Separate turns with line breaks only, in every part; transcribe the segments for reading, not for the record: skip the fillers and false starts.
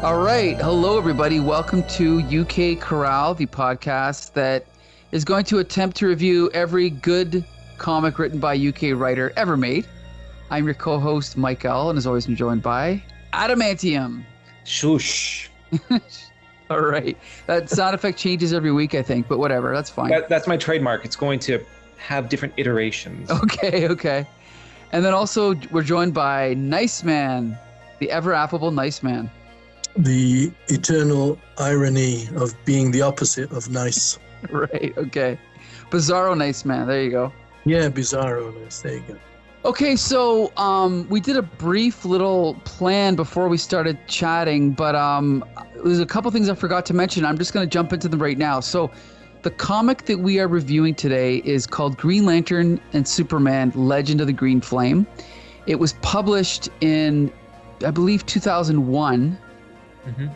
All right. Hello, everybody. Welcome to UK CORRAL, the podcast that is going to attempt to review every good comic written by a UK writer ever made. I'm your co-host, Mike L., and as always, I'm joined by Adamantium.
Shush.
All right. That sound effect changes every week, I think, but whatever. That's fine.
That's my trademark. It's going to have different iterations.
Okay. And then also, we're joined by Nice Man, the ever-affable Nice Man.
The eternal irony of being the opposite of nice.
Right, okay. Bizarro Nice Man, there you go.
Yeah, bizarro nice, there you go.
Okay, so we did a brief little plan before we started chatting, but there's a couple things I forgot to mention. I'm just going to jump into them right now. So the comic that we are reviewing today is called Green Lantern and Superman, Legend of the Green Flame. It was published in, I believe, 2001.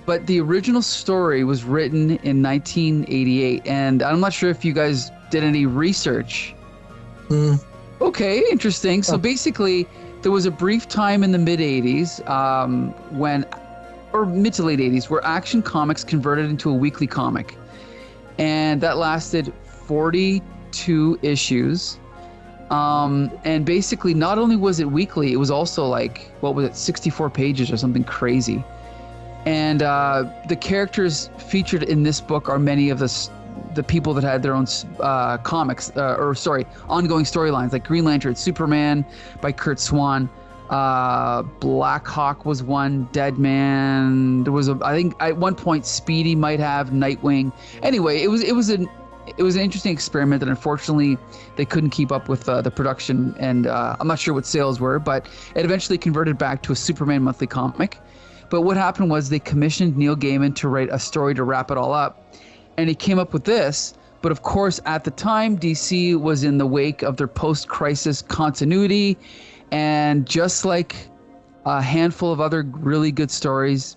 But the original story was written in 1988, and I'm not sure if you guys did any research. Okay, interesting. So basically, there was a brief time in the mid-'80s or mid to late 80s, where Action Comics converted into a weekly comic. And that lasted 42 issues. And basically, not only was it weekly, it was also like, 64 pages or something crazy. And the characters featured in this book are many of the people that had their own ongoing storylines, like Green Lantern, Superman by Kurt Swan, Black Hawk was one, Deadman. There was I think at one point Speedy might have, Nightwing. Anyway, it was an interesting experiment that unfortunately they couldn't keep up with the production, and I'm not sure what sales were, but it eventually converted back to a Superman monthly comic. But what happened was they commissioned Neil Gaiman to write a story to wrap it all up. And he came up with this. But of course, at the time, DC was in the wake of their post-crisis continuity. And just like a handful of other really good stories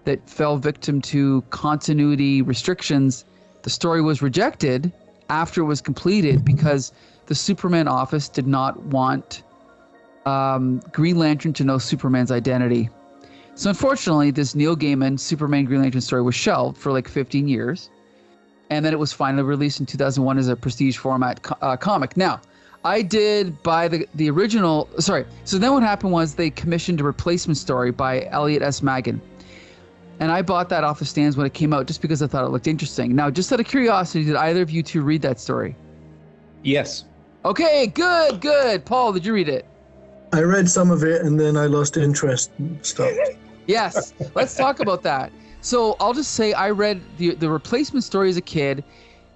that fell victim to continuity restrictions, the story was rejected after it was completed because the Superman office did not want Green Lantern to know Superman's identity. So unfortunately, this Neil Gaiman Superman Green Lantern story was shelved for like 15 years. And then it was finally released in 2001 as a prestige format comic. Now, I did buy the original. Sorry. So then what happened was they commissioned a replacement story by Elliot S. Maggin. And I bought that off the stands when it came out just because I thought it looked interesting. Now, just out of curiosity, did either of you two read that story?
Yes.
Okay, good. Paul, did you read it?
I read some of it and then I lost interest and stopped.
Yes, let's talk about that. So I'll just say I read the replacement story as a kid,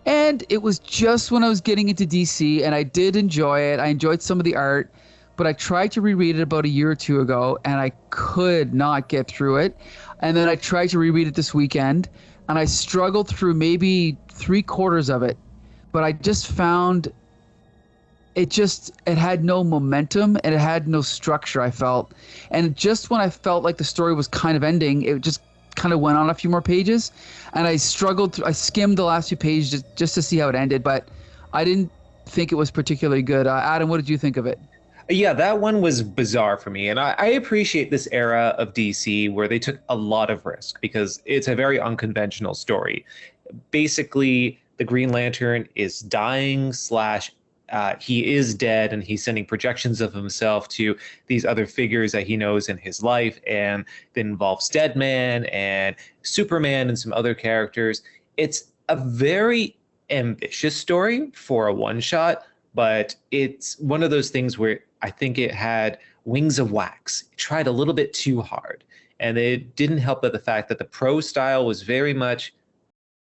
and it was just when I was getting into DC, and I did enjoy it. I enjoyed some of the art, but I tried to reread it about a year or two ago, and I could not get through it. And then I tried to reread it this weekend, and I struggled through maybe 3/4 of it, but I just found it had no momentum and it had no structure, I felt. And just when I felt like the story was kind of ending, it just kind of went on a few more pages. And I skimmed the last few pages just to see how it ended, but I didn't think it was particularly good. Adam, what did you think of it?
Yeah, that one was bizarre for me. And I appreciate this era of DC where they took a lot of risk because it's a very unconventional story. Basically, the Green Lantern is dying / he is dead, and he's sending projections of himself to these other figures that he knows in his life, and that involves Deadman and Superman and some other characters. It's a very ambitious story for a one-shot, but it's one of those things where I think it had wings of wax. It tried a little bit too hard, and it didn't help but the fact that the prose style was very much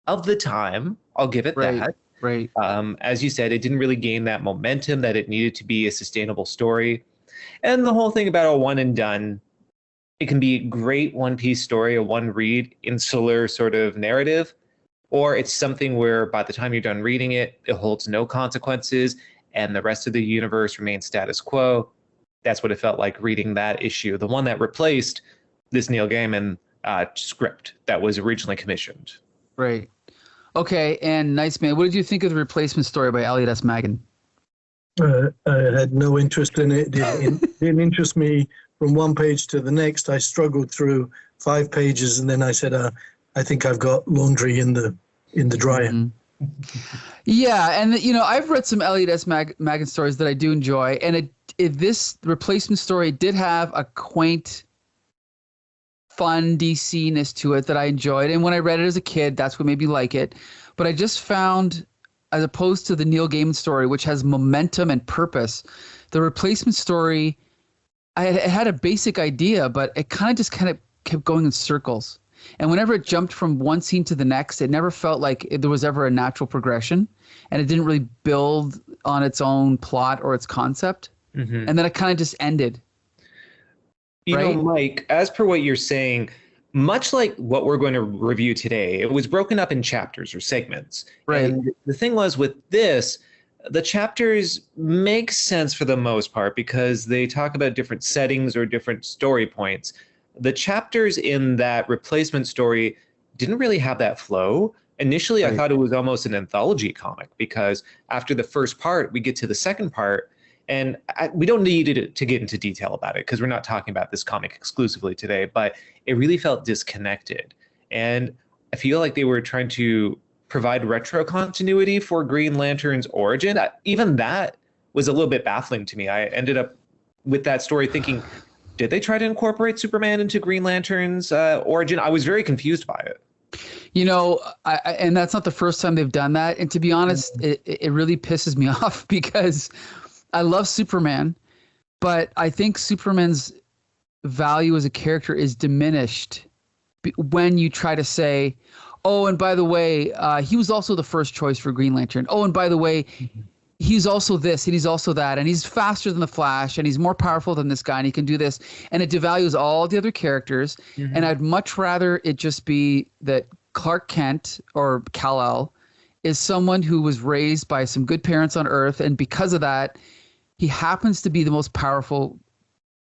of the time. I'll give it that.
Right.
As you said, it didn't really gain that momentum that it needed to be a sustainable story. And the whole thing about a one and done, it can be a great one-piece story, a one-read, insular sort of narrative, or it's something where by the time you're done reading it, it holds no consequences and the rest of the universe remains status quo. That's what it felt like reading that issue, the one that replaced this Neil Gaiman script that was originally commissioned.
Right. Okay, and Nice Man, what did you think of the replacement story by Elliot S. Maggin?
I had no interest in it. It didn't interest me from one page to the next. I struggled through 5 pages, and then I said, I think I've got laundry in the dryer.
Yeah, and I've read some Elliot S. Maggin stories that I do enjoy, and this replacement story did have a quaint, fun DC-ness to it that I enjoyed. And when I read it as a kid, that's what made me like it. But I just found, as opposed to the Neil Gaiman story, which has momentum and purpose, the replacement story, it had a basic idea, but it kind of kept going in circles. And whenever it jumped from one scene to the next, it never felt like there was ever a natural progression, and it didn't really build on its own plot or its concept. And then it kind of just ended.
You
right?
know, Mike, as per what you're saying, much like what we're going to review today, it was broken up in chapters or segments.
Right.
And the thing was with this, the chapters make sense for the most part because they talk about different settings or different story points. The chapters in that replacement story didn't really have that flow. Initially, I thought it was almost an anthology comic because after the first part, we get to the second part, and we don't need to get into detail about it because we're not talking about this comic exclusively today, but it really felt disconnected. And I feel like they were trying to provide retro continuity for Green Lantern's origin. Even that was a little bit baffling to me. I ended up with that story thinking, did they try to incorporate Superman into Green Lantern's origin? I was very confused by it.
And that's not the first time they've done that. And to be honest, it really pisses me off because I love Superman, but I think Superman's value as a character is diminished when you try to say, oh, and by the way, he was also the first choice for Green Lantern. Oh, and by the way, he's also this and he's also that, and he's faster than the Flash, and he's more powerful than this guy, and he can do this, and it devalues all the other characters. And I'd much rather it just be that Clark Kent or Kal-El is someone who was raised by some good parents on Earth, and because of that, he happens to be the most powerful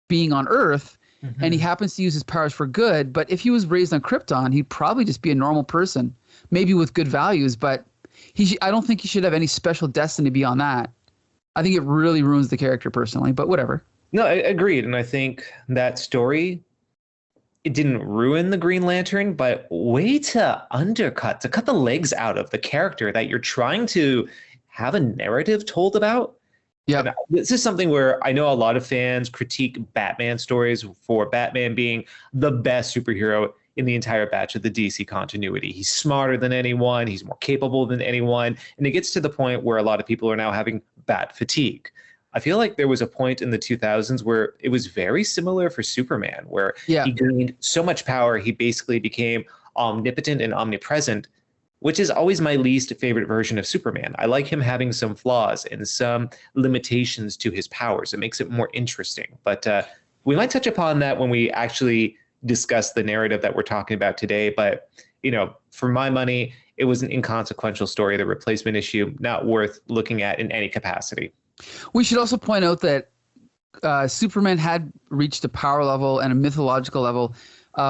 being on Earth, and he happens to use his powers for good. But if he was raised on Krypton, he'd probably just be a normal person, maybe with good values, but I don't think he should have any special destiny beyond that. I think it really ruins the character personally, but whatever.
No, I agreed. And I think that story, it didn't ruin the Green Lantern, but way to cut the legs out of the character that you're trying to have a narrative told about. Yeah, this is something where I know a lot of fans critique Batman stories for Batman being the best superhero in the entire batch of the DC continuity. He's smarter than anyone. He's more capable than anyone. And it gets to the point where a lot of people are now having Bat fatigue. I feel like there was a point in the 2000s where it was very similar for Superman, where he gained so much power, he basically became omnipotent and omnipresent, which is always my least favorite version of Superman. I like him having some flaws and some limitations to his powers. It makes it more interesting. But we might touch upon that when we actually discuss the narrative that we're talking about today. But, for my money, it was an inconsequential story, the replacement issue, not worth looking at in any capacity.
We should also point out that Superman had reached a power level and a mythological level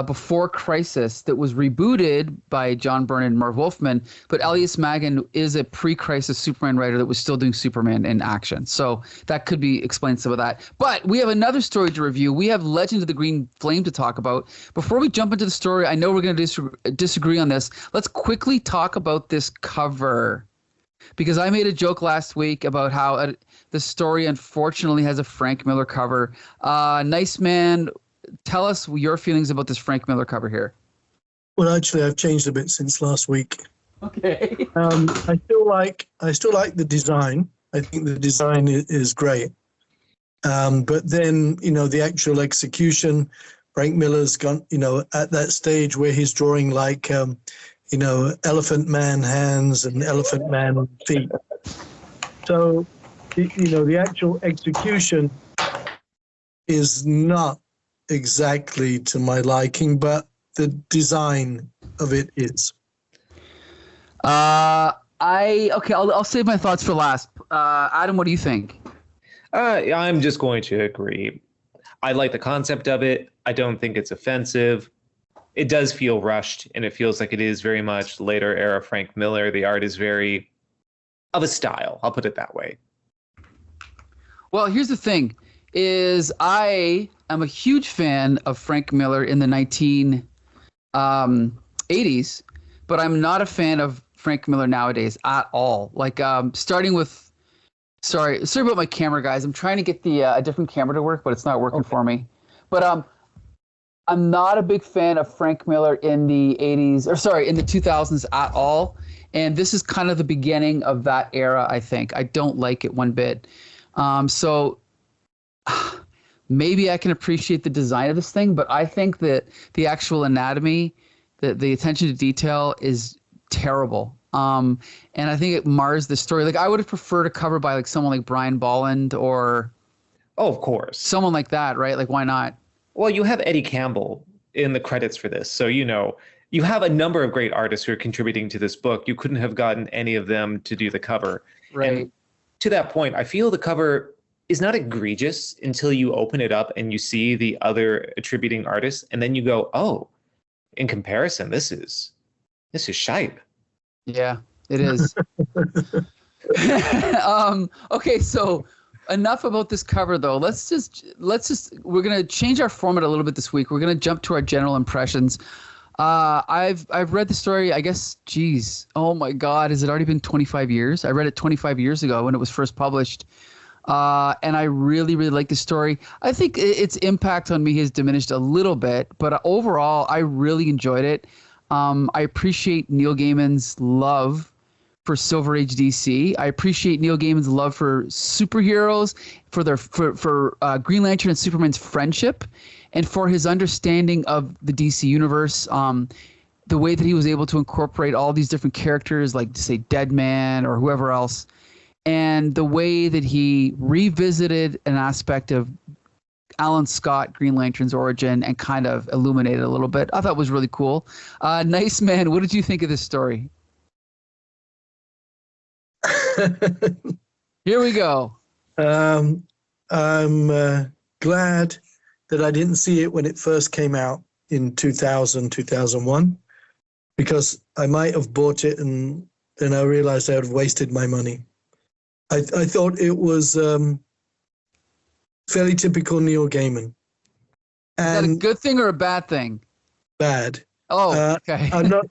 before Crisis that was rebooted by John Byrne and Marv Wolfman, but Elliot Maggin is a pre-Crisis Superman writer that was still doing Superman in action. So that could be explain some of that. But we have another story to review. We have Legend of the Green Flame to talk about. Before we jump into the story, I know we're going to disagree on this. Let's quickly talk about this cover, because I made a joke last week about how the story unfortunately has a Frank Miller cover. Nice Man, tell us your feelings about this Frank Miller cover here.
Well, actually, I've changed a bit since last week.
Okay.
I still like the design. I think the design is great. But then, the actual execution, Frank Miller's gone, at that stage where he's drawing like, Elephant Man hands and Elephant Man feet. So, the actual execution is not exactly to my liking, but the design of it is.
I'll save my thoughts for last. Adam, what do you think?
I'm just going to agree. I like the concept of it. I don't think it's offensive. It does feel rushed, and it feels like it is very much later era Frank Miller. The art is very of a style. I'll put it that way.
Well, here's the thing: is I I'm a huge fan of Frank Miller in the 1980s, but I'm not a fan of Frank Miller nowadays at all. Like starting with, sorry about my camera, guys. I'm trying to get the a different camera to work, but it's not working for me. But I'm not a big fan of Frank Miller in the 80s, or sorry, in the 2000s at all. And this is kind of the beginning of that era, I think. I don't like it one bit. So maybe I can appreciate the design of this thing, but I think that the actual anatomy, the attention to detail is terrible. And I think it mars the story. Like I would have preferred a cover by like someone like Brian Bolland or
of course.
someone like that, right? Like why not?
Well, you have Eddie Campbell in the credits for this. So, you have a number of great artists who are contributing to this book. You couldn't have gotten any of them to do the cover.
Right.
And to that point, I feel the cover is not egregious until you open it up and you see the other attributing artists. And then you go, oh, in comparison, this is shite.
Yeah, it is. Okay, so enough about this cover though. Let's just we're gonna change our format a little bit this week. We're gonna jump to our general impressions. I've read the story, I guess, geez, oh my God, has it already been 25 years? I read it 25 years ago when it was first published. And I really, really like the story. I think its impact on me has diminished a little bit, but overall, I really enjoyed it. I appreciate Neil Gaiman's love for Silver Age DC. I appreciate Neil Gaiman's love for superheroes, for their for Green Lantern and Superman's friendship, and for his understanding of the DC universe. The way that he was able to incorporate all these different characters, like say Deadman or whoever else, and the way that he revisited an aspect of Alan Scott, Green Lantern's origin, and kind of illuminated a little bit. I thought it was really cool. Nice man, what did you think of this story? Here we go.
I'm glad that I didn't see it when it first came out in 2000, 2001, because I might have bought it and then I realized I had wasted my money. I thought it was fairly typical Neil Gaiman.
And is that a good thing or a bad thing?
Bad.
Oh, okay.
I'm not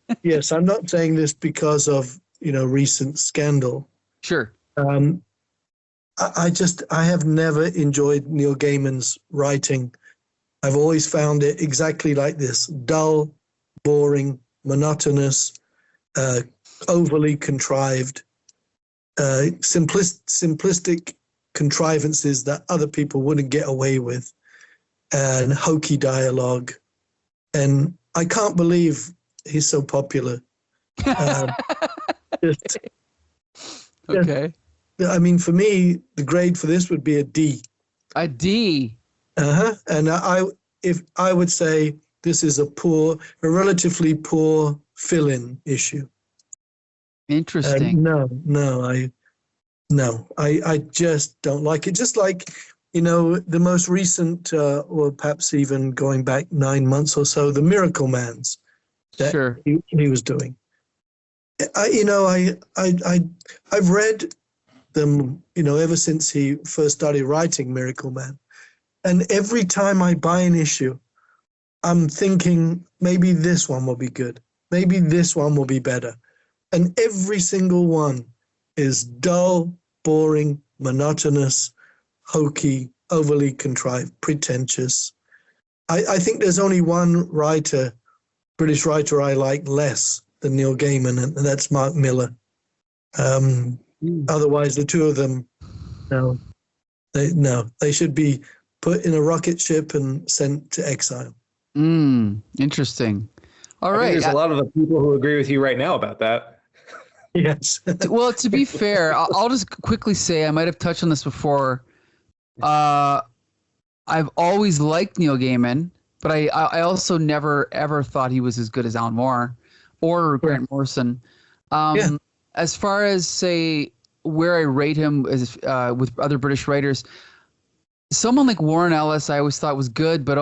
saying this because of, recent scandal.
Sure.
I have never enjoyed Neil Gaiman's writing. I've always found it exactly like this: dull, boring, monotonous, overly contrived, simplistic contrivances that other people wouldn't get away with, and hokey dialogue. And I can't believe he's so popular.
Okay.
I mean, for me, the grade for this would be a D.
A D.
And I would say this is a relatively poor fill-in issue.
Interesting.
I just don't like it. Just like, the most recent, or perhaps even going back 9 months or so, the Miracle Mans that
Sure.
he was doing. I've read them, ever since he first started writing Miracle Man. And every time I buy an issue, I'm thinking maybe this one will be good. Maybe this one will be better. And every single one is dull, boring, monotonous, hokey, overly contrived, pretentious. I think there's only one British writer I like less than Neil Gaiman, and that's Mark Miller. Otherwise, the two of them, they should be put in a rocket ship and sent to exile.
Interesting. All right.
There's a lot of the people who agree with you right now about that.
Yes.
Well, to be fair, I'll just quickly say, I might have touched on this before. I've always liked Neil Gaiman, but I also never ever thought he was as good as Alan Moore or Grant Morrison. As far as, say, where I rate him as with other British writers, someone like Warren Ellis I always thought was good, but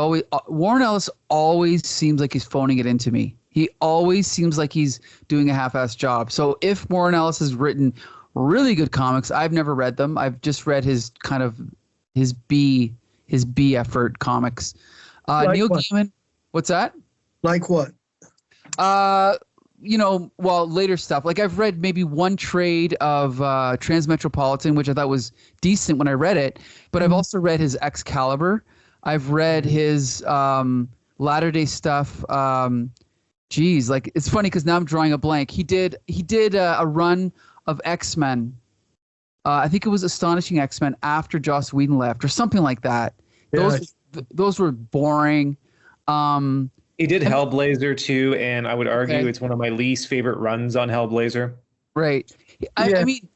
Warren Ellis always seems like he's phoning it into me. He always seems like he's doing a half-assed job. So if Warren Ellis has written really good comics, I've never read them. I've just read his B his B effort comics.
Like
Neil
what?
Gaiman, what's that?
Like what?
Well, later stuff. Like I've read maybe one trade of Transmetropolitan, which I thought was decent when I read it, but I've also read his Excalibur. I've read his latter day stuff. Like it's funny because now I'm drawing a blank. He did a run of X-Men. I think it was Astonishing X-Men after Joss Whedon left or something like that.
Yeah.
Those were boring.
He did Hellblazer too, and I would argue it's one of my least favorite runs on Hellblazer.
Right. I mean,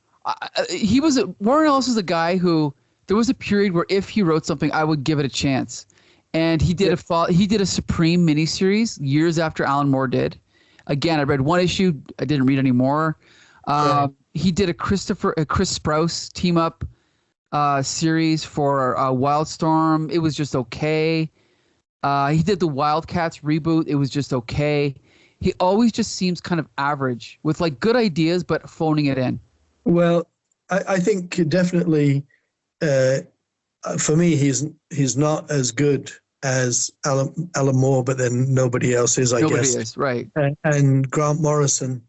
Warren Ellis is a guy who there was a period where if he wrote something, I would give it a chance. And he did a Supreme miniseries years after Alan Moore did. Again, I read one issue. I didn't read any more. He did a Chris Sprouse team up series for Wildstorm. It was just okay. He did the Wildcats reboot. It was just okay. He always just seems kind of average with like good ideas, but phoning it in.
Well, I think definitely for me, he's not as good as Alan Moore, but then nobody else is, I guess.
Nobody is, right.
And Grant Morrison,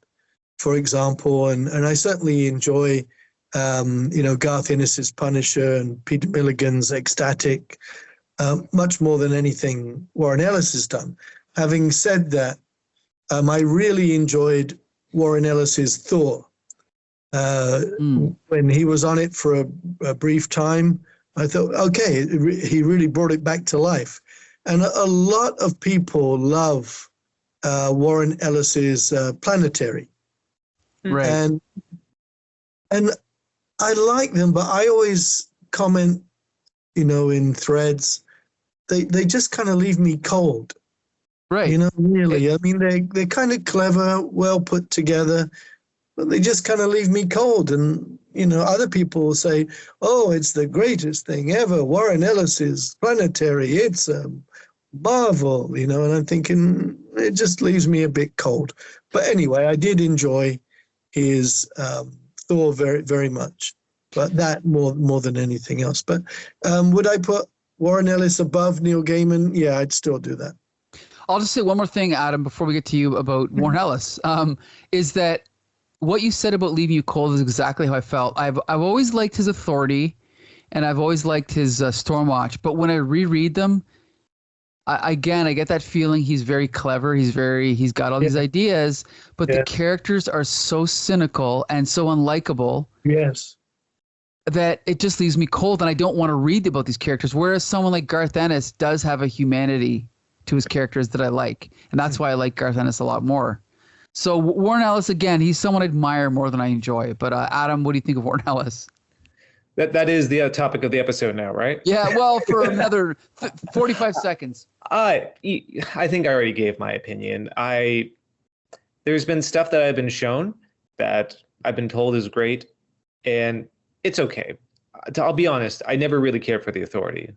for example, and I certainly enjoy, Garth Ennis's Punisher and Peter Milligan's Ecstatic, much more than anything Warren Ellis has done. Having said that, I really enjoyed Warren Ellis's Thor. When he was on it for a brief time, I thought, okay, he really brought it back to life. And a lot of people love Warren Ellis's Planetary.
Right.
And I like them, but I always comment, in threads, they just kind of leave me cold.
Right.
Really. I mean, they're kind of clever, well put together, but they just kind of leave me cold. And, other people will say, oh, it's the greatest thing ever. Warren Ellis's Planetary. It's a marvel, and I'm thinking it just leaves me a bit cold. But anyway, I did enjoy his Thor very, very much, but that more than anything else. But would I put Warren Ellis above Neil Gaiman? Yeah, I'd still do that.
I'll just say one more thing, Adam, before we get to you about Warren Ellis, is that what you said about leaving you cold is exactly how I felt. I've always liked his authority, and I've always liked his Stormwatch. But when I reread them, I get that feeling he's very clever. He's got all these ideas, but the characters are so cynical and so unlikable.
Yes.
That it just leaves me cold, and I don't want to read about these characters. Whereas someone like Garth Ennis does have a humanity to his characters that I like, and that's why I like Garth Ennis a lot more. So Warren Ellis, again, he's someone I admire more than I enjoy. But Adam, what do you think of Warren Ellis?
That is the topic of the episode now, right?
Yeah, well, for another 45 seconds.
I think I already gave my opinion. There's been stuff that I've been shown that I've been told is great, and it's okay. I'll be honest, I never really cared for the authority.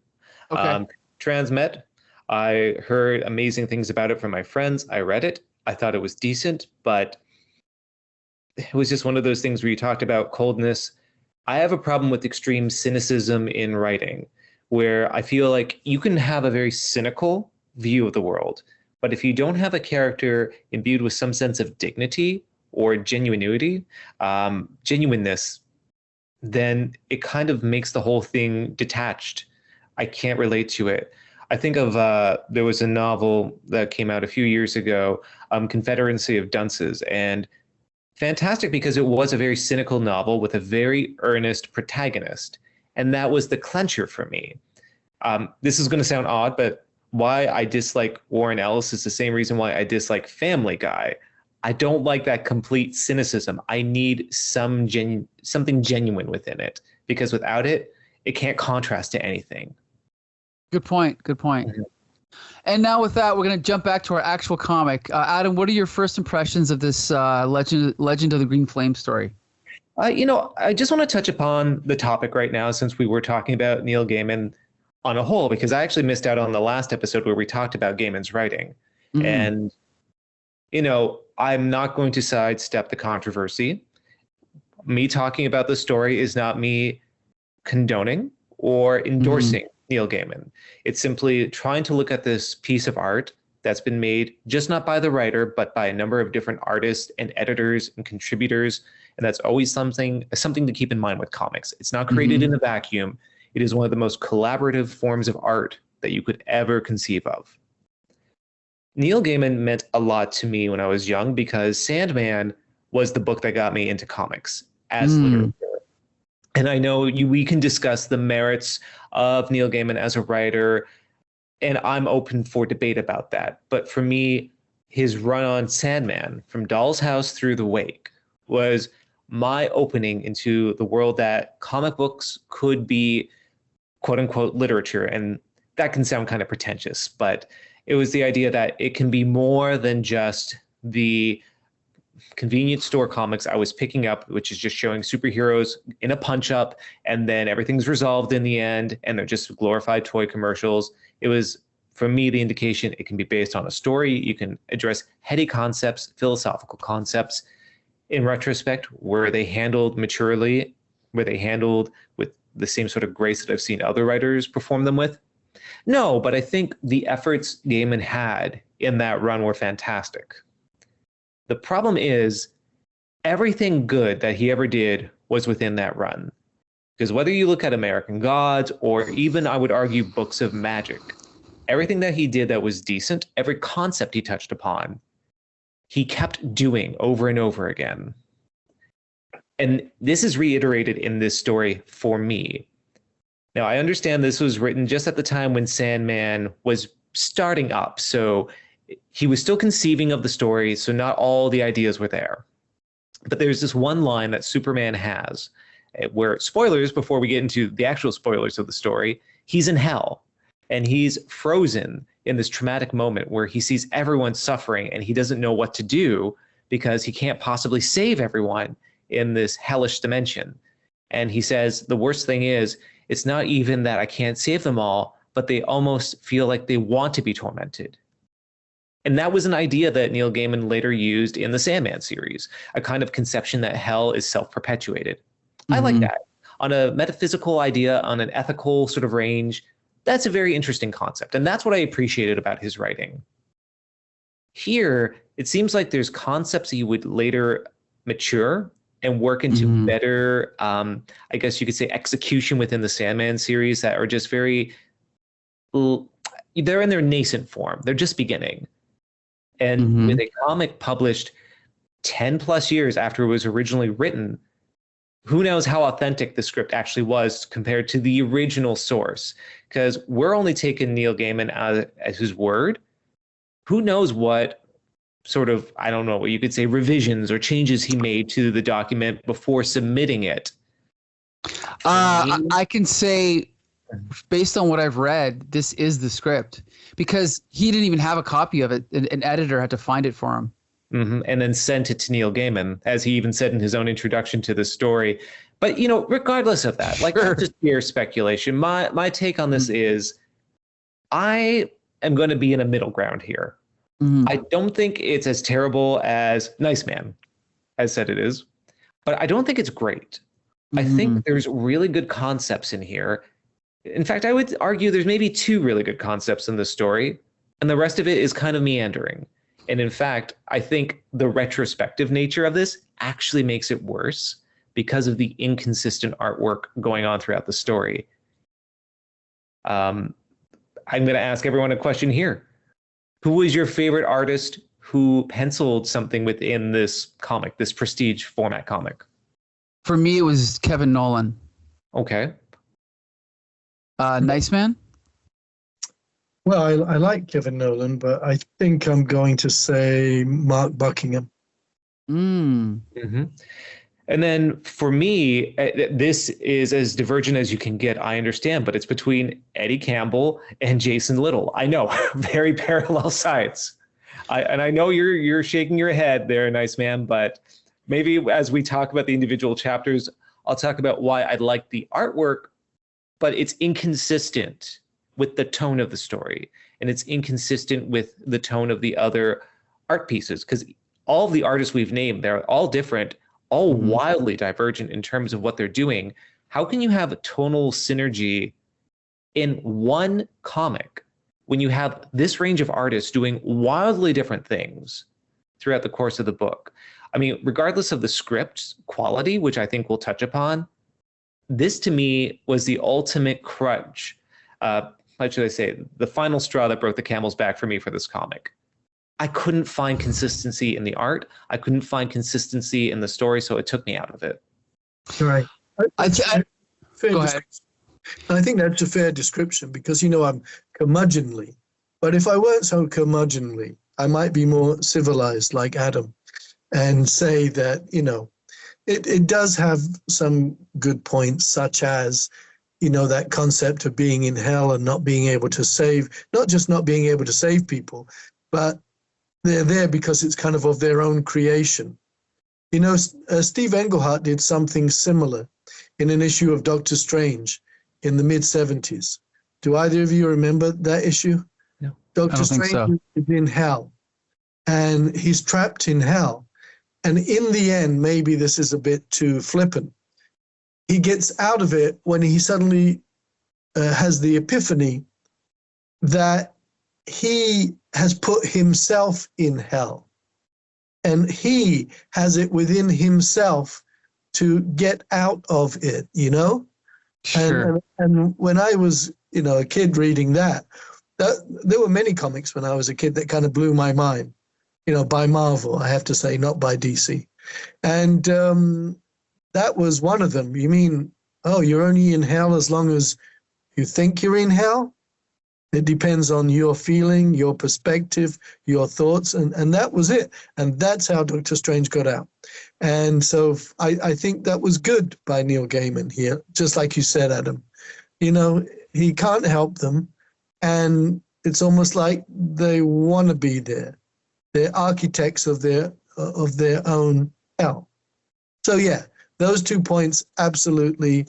Okay.
Transmet, I heard amazing things about it from my friends. I read it. I thought it was decent, but it was just one of those things where you talked about coldness. I have a problem with extreme cynicism in writing, where I feel like you can have a very cynical view of the world, but if you don't have a character imbued with some sense of dignity or genuineness, then it kind of makes the whole thing detached. I can't relate to it. I think of there was a novel that came out a few years ago, Confederacy of Dunces, and fantastic because it was a very cynical novel with a very earnest protagonist, and that was the clincher for me. This is going to sound odd, but why I dislike Warren Ellis is the same reason why I dislike Family Guy. I don't like that complete cynicism. I need something genuine within it, because without it, it can't contrast to anything.
Good point. Mm-hmm. And now with that, we're going to jump back to our actual comic. Adam, what are your first impressions of this Legend of the Green Flame story?
I just want to touch upon the topic right now, since we were talking about Neil Gaiman on a whole, because I actually missed out on the last episode where we talked about Gaiman's writing. Mm-hmm. And, I'm not going to sidestep the controversy. Me talking about the story is not me condoning or endorsing Neil Gaiman. It's simply trying to look at this piece of art that's been made just not by the writer, but by a number of different artists and editors and contributors. And that's always something to keep in mind with comics. It's not created in a vacuum. It is one of the most collaborative forms of art that you could ever conceive of. Neil Gaiman meant a lot to me when I was young because Sandman was the book that got me into comics as literature. And I know we can discuss the merits of Neil Gaiman as a writer, and I'm open for debate about that. But for me, his run on Sandman, from Doll's House through The Wake, was my opening into the world that comic books could be, quote unquote, literature. And that can sound kind of pretentious, but it was the idea that it can be more than just the convenience store comics I was picking up, which is just showing superheroes in a punch up and then everything's resolved in the end and they're just glorified toy commercials. It was, for me, the indication it can be based on a story. You can address heady concepts, philosophical concepts. In retrospect, were they handled maturely? Were they handled with the same sort of grace that I've seen other writers perform them with? No, but I think the efforts Gaiman had in that run were fantastic. The problem is everything good that he ever did was within that run. Because whether you look at American Gods or even, I would argue, books of magic, everything that he did that was decent, every concept he touched upon, he kept doing over and over again. And this is reiterated in this story for me. Now, I understand this was written just at the time when Sandman was starting up. So he was still conceiving of the story, so not all the ideas were there. But there's this one line that Superman has where, spoilers before we get into the actual spoilers of the story, he's in hell and he's frozen in this traumatic moment where he sees everyone suffering and he doesn't know what to do because he can't possibly save everyone in this hellish dimension. And he says, the worst thing is, it's not even that I can't save them all, but they almost feel like they want to be tormented. And that was an idea that Neil Gaiman later used in the Sandman series, a kind of conception that hell is self-perpetuated. I like that. On a metaphysical idea, on an ethical sort of range, that's a very interesting concept. And that's what I appreciated about his writing. Here, it seems like there's concepts he would later mature and work into better, I guess you could say, execution within the Sandman series that are just very, they're in their nascent form. They're just beginning. And with a comic published 10 plus years after it was originally written, who knows how authentic the script actually was compared to the original source? Because we're only taking Neil Gaiman as his word. Who knows what sort of, I don't know, what you could say, revisions or changes he made to the document before submitting it?
I can say, based on what I've read, this is the script because he didn't even have a copy of it. An editor had to find it for him.
And then sent it to Neil Gaiman, as he even said in his own introduction to the story. But, you know, regardless of that, like, that's just pure speculation. My take on this is I am going to be in a middle ground here. I don't think it's as terrible as Nice Man has said it is, but I don't think it's great. I think there's really good concepts in here. In fact, I would argue there's maybe 2 really good concepts in this story, and the rest of it is kind of meandering. And in fact, I think the retrospective nature of this actually makes it worse because of the inconsistent artwork going on throughout the story. I'm going to ask everyone a question here. Who was your favorite artist who penciled something within this comic, this prestige format comic?
For me, it was Kevin Nolan.
Okay.
Nice Man?
Well, I like Kevin Nolan, but I think I'm going to say Mark Buckingham.
And then for me, this is as divergent as you can get, I understand, but it's between Eddie Campbell and Jason Little. I know, very parallel sides. And I know you're shaking your head there, Nice Man, but maybe as we talk about the individual chapters, I'll talk about why I like the artwork, but it's inconsistent with the tone of the story. And it's inconsistent with the tone of the other art pieces, because all of the artists we've named, they're all different, all wildly divergent in terms of what they're doing. How can you have a tonal synergy in one comic, when you have this range of artists doing wildly different things throughout the course of the book. I mean, regardless of the script quality, which I think we'll touch upon, this to me was the ultimate crunch. How should I say? The final straw that broke the camel's back for me for this comic. I couldn't find consistency in the art. I couldn't find consistency in the story, so it took me out of it.
Right.
Go ahead.
I think that's a fair description because, I'm curmudgeonly. But if I weren't so curmudgeonly, I might be more civilized like Adam and say that, it does have some good points, such as, that concept of being in hell and not being able to save, not just not being able to save people, but they're there because it's kind of their own creation. Steve Englehart did something similar in an issue of Doctor Strange in the mid-'70s. Do either of you remember that issue?
No.
Doctor Strange is in hell, and he's trapped in hell. And in the end, maybe this is a bit too flippant, he gets out of it when he suddenly has the epiphany that he has put himself in hell. And he has it within himself to get out of it,
Sure.
And when I was, a kid reading that, there were many comics when I was a kid that kind of blew my mind, by Marvel, I have to say, not by DC. And that was one of them. You mean, you're only in hell as long as you think you're in hell? It depends on your feeling, your perspective, your thoughts, and that was it. And that's how Doctor Strange got out. And so I think that was good by Neil Gaiman here, just like you said, Adam. He can't help them, and it's almost like they want to be there. They're architects of their own hell. So yeah, those 2 points, absolutely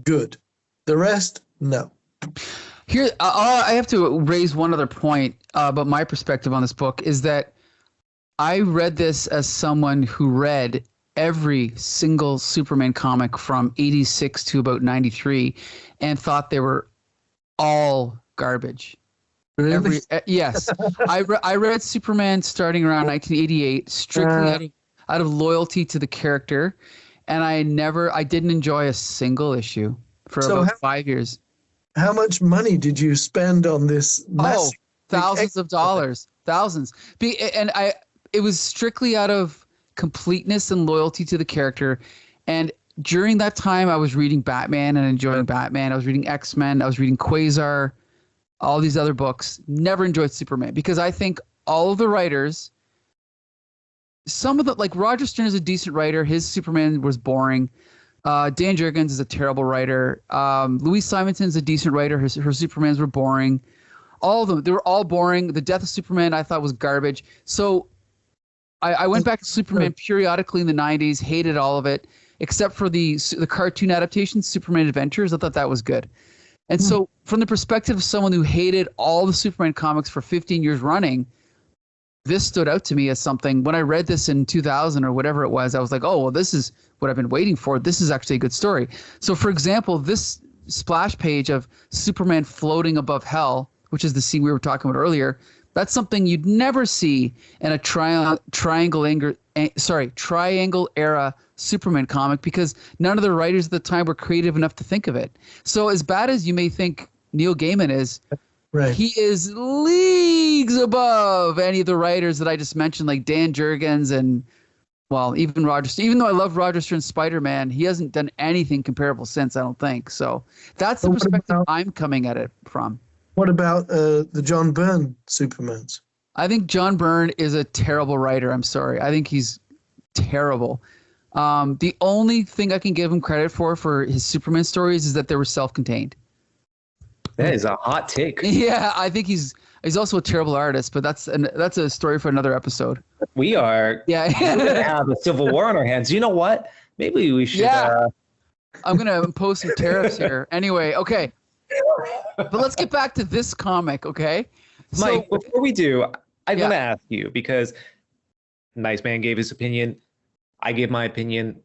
good. The rest, no.
Here, I have to raise one other point about my perspective on this book is that I read this as someone who read every single Superman comic from 86 to about 93 and thought they were all garbage.
Really?
Yes. I read Superman starting around 1988 strictly out of loyalty to the character, and I didn't enjoy a single issue for about 5 years.
How much money did you spend on this?
Thousands of dollars, thousands. It was strictly out of completeness and loyalty to the character. And during that time, I was reading Batman and enjoying Batman. I was reading X-Men. I was reading Quasar, all these other books. Never enjoyed Superman because I think all of the writers, some of the, like Roger Stern is a decent writer. His Superman was boring. Dan Jurgens is a terrible writer. Louise Simonson's a decent writer. Her Supermans were boring. All of them, they were all boring. The Death of Superman I thought was garbage. So I went back to Superman periodically in the 90s, hated all of it, except for the cartoon adaptation, Superman Adventures. I thought that was good. And so from the perspective of someone who hated all the Superman comics for 15 years running, this stood out to me as something. When I read this in 2000 or whatever it was, I was like, oh, well, this is what I've been waiting for. This is actually a good story. So, for example, this splash page of Superman floating above hell, which is the scene we were talking about earlier, that's something you'd never see in a triangle era Superman comic because none of the writers at the time were creative enough to think of it. So as bad as you may think Neil Gaiman is, right, he is leagues above any of the writers that I just mentioned, like Dan Jurgens and, well, even Roger Stern. Even though I love Roger Stern's Spider-Man, he hasn't done anything comparable since, I don't think. So that's the perspective I'm coming at it from.
What about the John Byrne Supermans?
I think John Byrne is a terrible writer. I'm sorry. I think he's terrible. The only thing I can give him credit for his Superman stories is that they were self-contained.
That is a hot take.
Yeah, I think he's also a terrible artist, but that's a story for another episode.
We are
going
to have a civil war on our hands. You know what? Maybe we should.
Yeah. I'm going to impose some tariffs here. Anyway, okay. But let's get back to this comic, okay?
Mike, before we do, I'm going to ask you, because Nice Man gave his opinion. I gave my opinion.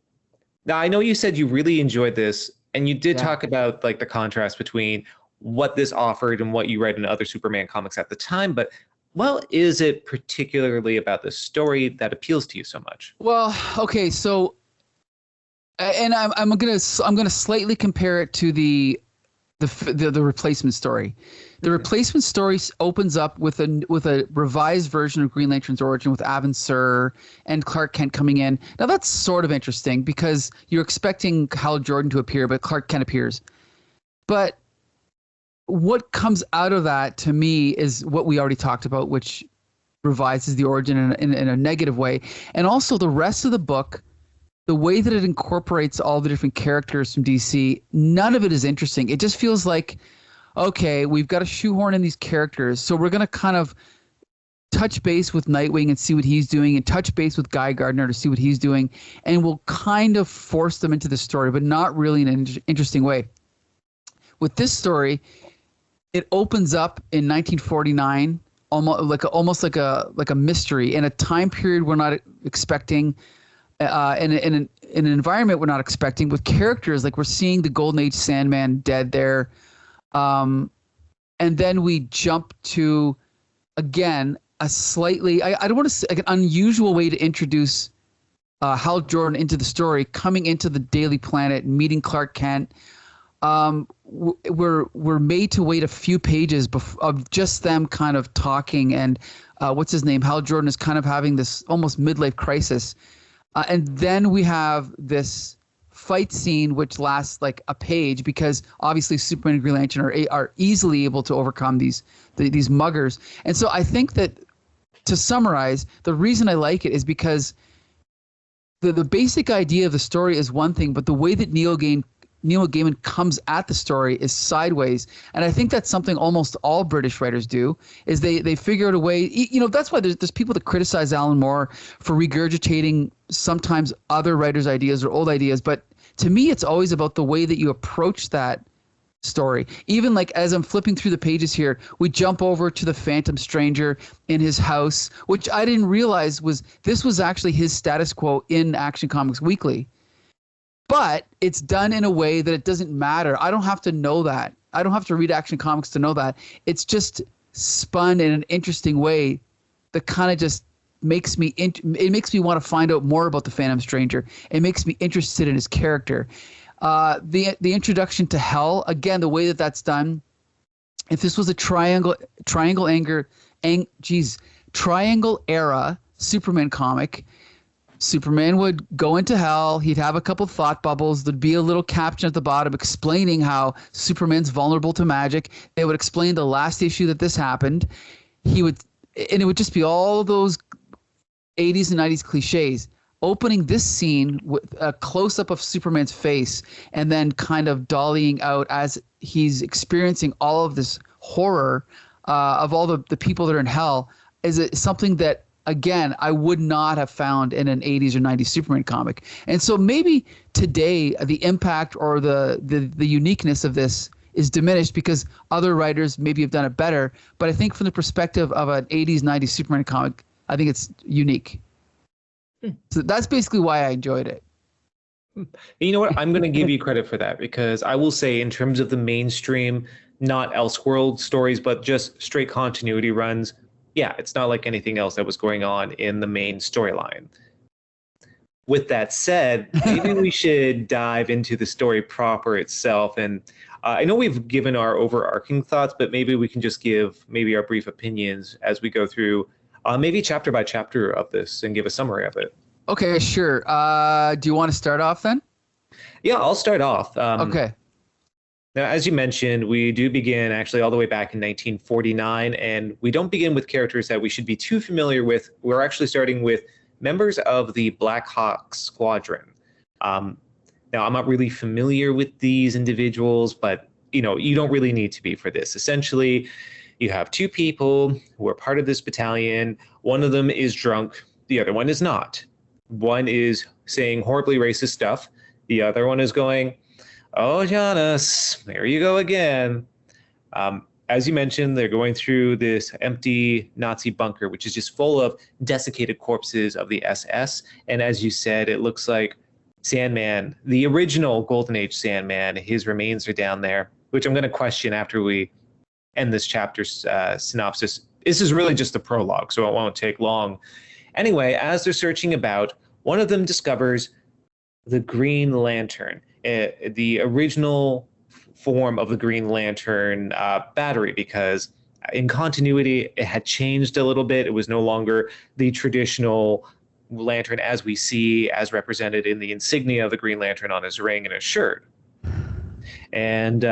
Now, I know you said you really enjoyed this, and you did talk about like the contrast between what this offered and what you read in other Superman comics at the time, but what is it particularly about this story that appeals to you so much?
Well, okay, so and I'm gonna slightly compare it to the replacement story. The replacement story opens up with a revised version of Green Lantern's origin with Avon Sur and Clark Kent coming in. Now that's sort of interesting because you're expecting Hal Jordan to appear, but Clark Kent appears. But what comes out of that to me is what we already talked about, which revises the origin in a negative way, and also the rest of the book. The way that it incorporates all the different characters from DC, none of it is interesting. It just feels like, okay, we've got to shoehorn in these characters. So we're going to kind of touch base with Nightwing and see what he's doing, and touch base with Guy Gardner to see what he's doing. And we'll kind of force them into the story, but not really in an interesting way. With this story, it opens up in 1949, almost like a mystery in a time period we're not expecting. In an environment we're not expecting, with characters like we're seeing the Golden Age Sandman dead there, and then we jump to again a slightly I don't want to say like an unusual way to introduce Hal Jordan into the story, coming into the Daily Planet, meeting Clark Kent. We're made to wait a few pages of just them kind of talking, and what's his name? Hal Jordan is kind of having this almost midlife crisis. And then we have this fight scene which lasts like a page because obviously Superman and Green Lantern are easily able to overcome these muggers. And so I think that, to summarize, the reason I like it is because the basic idea of the story is one thing, but the way that Neil Gaiman comes at the story is sideways. And I think that's something almost all British writers do, is they figure out a way. You know, that's why there's people that criticize Alan Moore for regurgitating sometimes other writers' ideas or old ideas. But to me, it's always about the way that you approach that story. Even like as I'm flipping through the pages here, we jump over to the Phantom Stranger in his house, which I didn't realize was actually his status quo in Action Comics Weekly. But it's done in a way that it doesn't matter. I don't have to know that. I don't have to read Action Comics to know that. It's just spun in an interesting way that kind of just makes me want to find out more about the Phantom Stranger. It makes me interested in his character. The introduction to Hell, again, the way that that's done. If this was a triangle era Superman comic, Superman would go into hell. He'd have a couple thought bubbles. There'd be a little caption at the bottom explaining how Superman's vulnerable to magic. They would explain the last issue that this happened. And it would just be all those 80s and 90s cliches. Opening this scene with a close-up of Superman's face and then kind of dollying out as he's experiencing all of this horror of all the people that are in hell is something that, again, I would not have found in an 80s or 90s Superman comic. And so maybe today the impact or the uniqueness of this is diminished because other writers maybe have done it better. But I think from the perspective of an 80s, 90s Superman comic, I think it's unique. So that's basically why I enjoyed it.
You know what? I'm going to give you credit for that, because I will say in terms of the mainstream, not Elseworld stories, but just straight continuity runs, yeah, it's not like anything else that was going on in the main storyline. With that said, maybe we should dive into the story proper itself. And I know we've given our overarching thoughts, but maybe we can just give maybe our brief opinions as we go through maybe chapter by chapter of this and give a summary of it.
Okay, sure. Do you want to start off then?
Yeah, I'll start off.
Okay.
Now, as you mentioned, we do begin actually all the way back in 1949, and we don't begin with characters that we should be too familiar with. We're actually starting with members of the Black Hawk Squadron. Now, I'm not really familiar with these individuals, but you don't really need to be for this. Essentially, you have two people who are part of this battalion. One of them is drunk. The other one is not. One is saying horribly racist stuff. The other one is going, "Oh, Jonas, there you go again." As you mentioned, they're going through this empty Nazi bunker, which is just full of desiccated corpses of the SS. And as you said, it looks like Sandman, the original Golden Age Sandman, his remains are down there. which I'm going to question after we end this chapter's synopsis. This is really just the prologue, so it won't take long. Anyway, as they're searching about, one of them discovers the Green Lantern, the original form of the Green Lantern battery, because in continuity, it had changed a little bit. It was no longer the traditional lantern as we see, as represented in the insignia of the Green Lantern on his ring and his shirt. And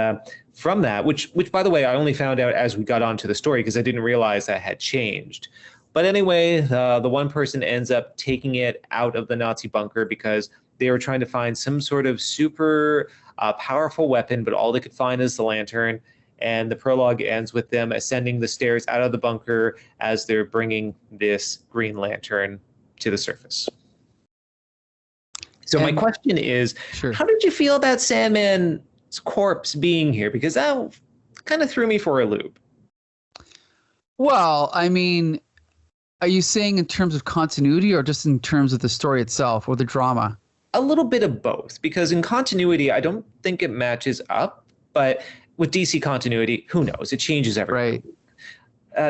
from that, which by the way, I only found out as we got onto the story because I didn't realize that had changed. But anyway, the one person ends up taking it out of the Nazi bunker because they were trying to find some sort of super powerful weapon, but all they could find is the lantern. And the prologue ends with them ascending the stairs out of the bunker as they're bringing this Green Lantern to the surface. So my question is, how did you feel about Sandman's corpse being here? Because that kind of threw me for a loop.
Well, I mean, are you saying in terms of continuity or just in terms of the story itself or the drama?
A little bit of both, because in continuity, I don't think it matches up, but with DC continuity, who knows? It changes every week.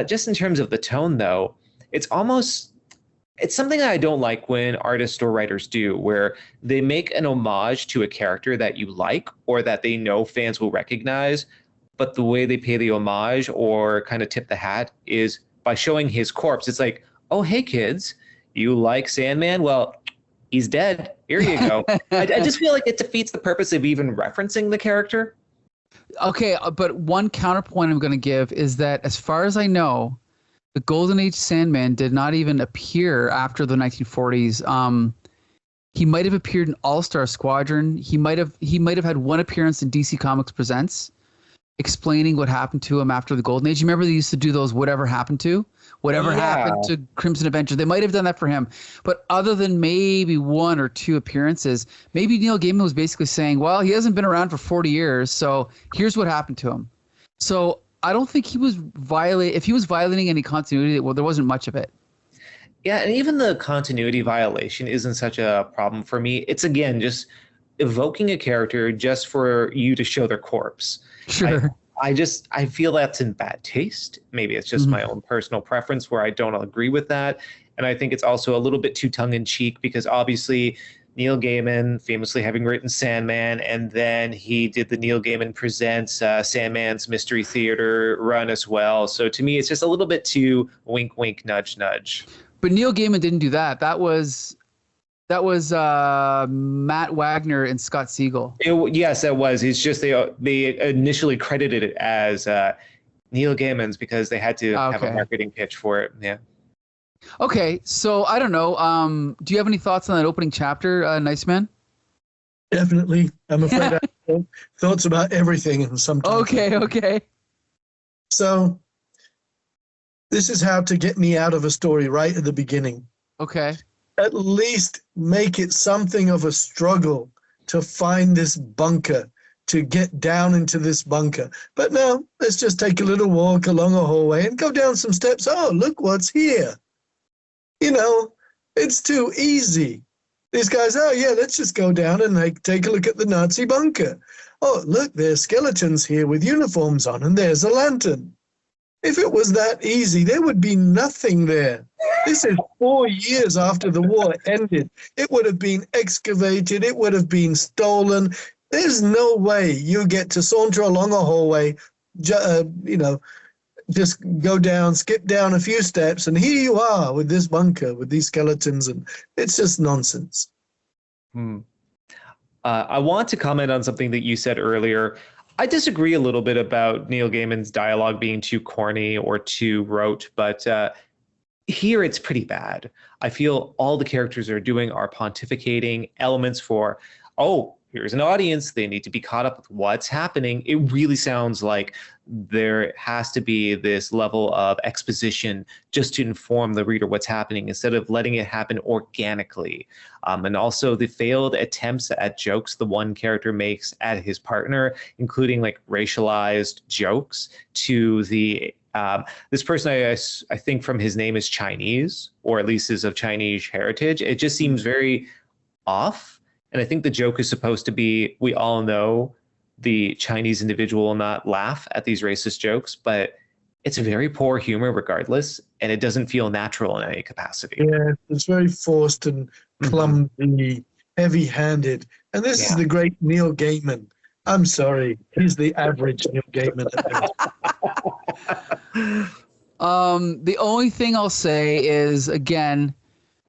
Just in terms of the tone, though, it's something that I don't like when artists or writers do, where they make an homage to a character that you like or that they know fans will recognize, but the way they pay the homage or kind of tip the hat is by showing his corpse. It's like, oh, hey, kids, you like Sandman? Well, he's dead. Here you go. I just feel like it defeats the purpose of even referencing the character.
Okay, but one counterpoint I'm going to give is that as far as I know, the Golden Age Sandman did not even appear after the 1940s. He might have appeared in All-Star Squadron. He might have had one appearance in DC Comics Presents, explaining what happened to him after the Golden Age. You remember they used to do those whatever happened to Crimson Adventure. They might have done that for him. But other than maybe one or two appearances, maybe Neil Gaiman was basically saying, well, he hasn't been around for 40 years, so here's what happened to him. So I don't think he was if he was violating any continuity, well, there wasn't much of it.
Yeah, and even the continuity violation isn't such a problem for me. It's, again, just evoking a character just for you to show their corpse.
Sure.
I feel that's in bad taste. Maybe it's just my own personal preference where I don't agree with that. And I think it's also a little bit too tongue-in-cheek because obviously Neil Gaiman, famously having written Sandman, and then he did the Neil Gaiman Presents Sandman's Mystery Theater run as well. So to me, it's just a little bit too wink, wink, nudge, nudge.
But Neil Gaiman didn't do that. That was Matt Wagner and Scott Siegel.
Yes, that was. It's just they initially credited it as Neil Gaiman's because they had to have a marketing pitch for it. Yeah.
Okay, so I don't know. Do you have any thoughts on that opening chapter, Nice Man?
Definitely. I'm afraid I have thoughts about everything and sometimes.
Okay.
So this is how to get me out of a story right at the beginning.
Okay.
At least make it something of a struggle to find this bunker, to get down into this bunker. But no, let's just take a little walk along a hallway and go down some steps. Oh, look what's here. You know, it's too easy. These guys, oh yeah, let's just go down and take a look at the Nazi bunker. Oh, look, there's skeletons here with uniforms on, and there's a lantern. If it was that easy, there would be nothing there. This is 4 years after the war ended. It would have been excavated. It would have been stolen. There's no way you get to saunter along a hallway, just go down, skip down a few steps, and here you are with this bunker, with these skeletons, and it's just nonsense.
I want to comment on something that you said earlier. I disagree a little bit about Neil Gaiman's dialogue being too corny or too rote, but here it's pretty bad. I feel all the characters are doing are pontificating elements for, oh, here's an audience, they need to be caught up with what's happening. It really sounds like there has to be this level of exposition just to inform the reader what's happening instead of letting it happen organically. And also the failed attempts at jokes the one character makes at his partner, including like racialized jokes to the this person, I think from his name is Chinese, or at least is of Chinese heritage. It just seems very off. And I think the joke is supposed to be, we all know the Chinese individual will not laugh at these racist jokes, but it's very poor humor regardless, and it doesn't feel natural in any capacity.
Yeah, it's very forced and clumsy, heavy-handed. And this is the great Neil Gaiman. I'm sorry, he's the average Neil Gaiman.
The only thing I'll say is, again,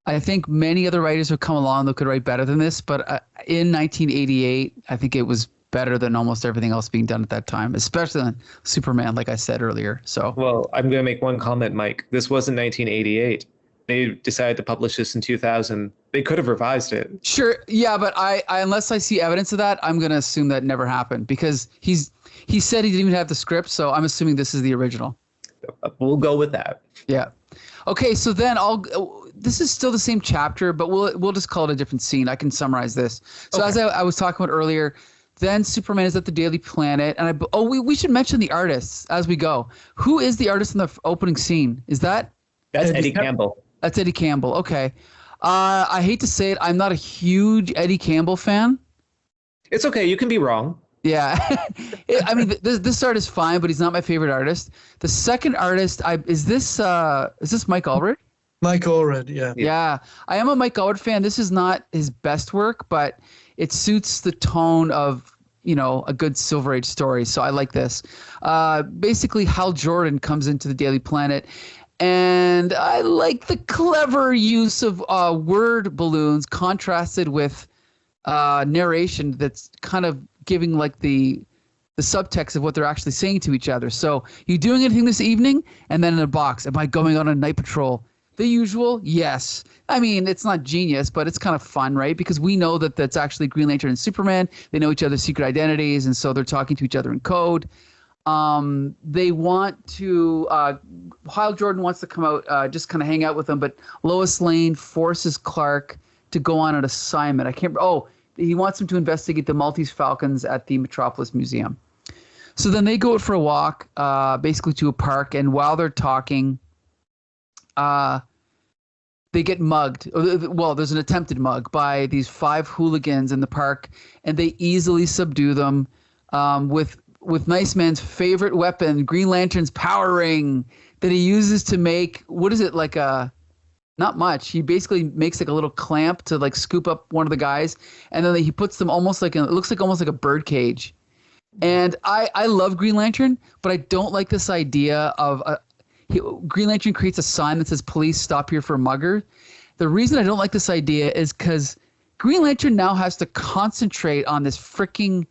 I think many other writers have come along that could write better than this, but in 1988, I think it was better than almost everything else being done at that time, especially on Superman, like I said earlier. So,
well, I'm going to make one comment, Mike. This wasn't 1988. They decided to publish this in 2000. They could have revised it.
Sure, yeah, but I unless I see evidence of that, I'm going to assume that never happened because he said he didn't even have the script, so I'm assuming this is the original.
We'll go with that.
Yeah. Okay, so then this is still the same chapter, but we'll just call it a different scene. I can summarize this. So as I was talking about earlier, then Superman is at the Daily Planet, and we should mention the artists as we go. Who is the artist in the opening scene? That's
Eddie Campbell.
That's Eddie Campbell. Okay. I hate to say it, I'm not a huge Eddie Campbell fan.
It's okay. You can be wrong.
Yeah. I mean, this artist is fine, but he's not my favorite artist. The second artist, is this Mike Allred?
Mike Allred, yeah.
Yeah. I am a Mike Allred fan. This is not his best work, but it suits the tone of, a good Silver Age story. So I like this. Basically, Hal Jordan comes into the Daily Planet, and I like the clever use of word balloons contrasted with narration that's kind of giving like the subtext of what they're actually saying to each other. So, you doing anything this evening? And then in a box, am I going on a night patrol? The usual, yes. I mean, it's not genius, but it's kind of fun, right? Because we know that that's actually Green Lantern and Superman. They know each other's secret identities, and so they're talking to each other in code. They want to Hal Jordan wants to come out, just kind of hang out with them, but Lois Lane forces Clark to go on an assignment. He wants him to investigate the Maltese Falcons at the Metropolis Museum. So then they go out for a walk, basically to a park, and while they're talking, they get mugged. Well, there's an attempted mug by these 5 hooligans in the park, and they easily subdue them with Nice Man's favorite weapon, Green Lantern's power ring, that he uses to make, what is it, like not much. He basically makes like a little clamp to like scoop up one of the guys, and then he puts them almost like it looks like almost like a bird cage. And I love Green Lantern, but I don't like this idea of Green Lantern creates a sign that says "Police, stop here for a mugger." The reason I don't like this idea is because Green Lantern now has to concentrate on this freaking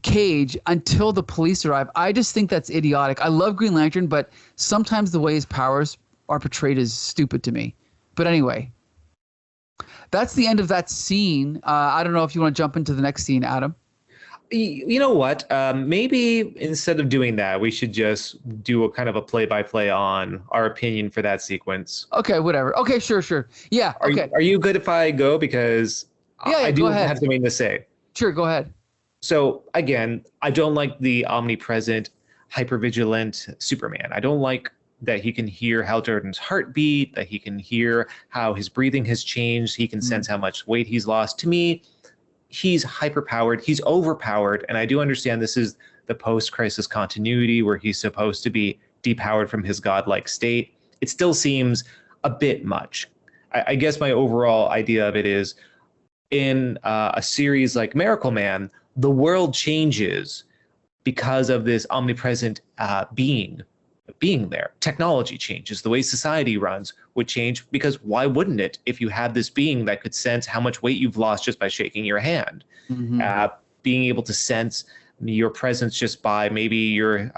cage until the police arrive. I just think that's idiotic. I love Green Lantern, but sometimes the way his powers are portrayed is stupid to me. But anyway, that's the end of that scene. I don't know if you want to jump into the next scene, Adam.
You know what? Maybe instead of doing that, we should just do a kind of a play-by-play on our opinion for that sequence.
Okay, whatever. Okay, sure. Yeah. Okay.
Are you good if I go? Because I do have something to say.
Sure, go ahead.
So again, I don't like the omnipresent, hypervigilant Superman. I don't like that he can hear Hal Jordan's heartbeat, that he can hear how his breathing has changed. He can sense how much weight he's lost. To me, he's hyperpowered. He's overpowered. And I do understand this is the post-crisis continuity where he's supposed to be depowered from his godlike state. It still seems a bit much. I guess my overall idea of it is in a series like Miracle Man, the world changes because of this omnipresent being there. Technology changes. The way society runs would change because why wouldn't it if you had this being that could sense how much weight you've lost just by shaking your hand? Being able to sense your presence just by maybe your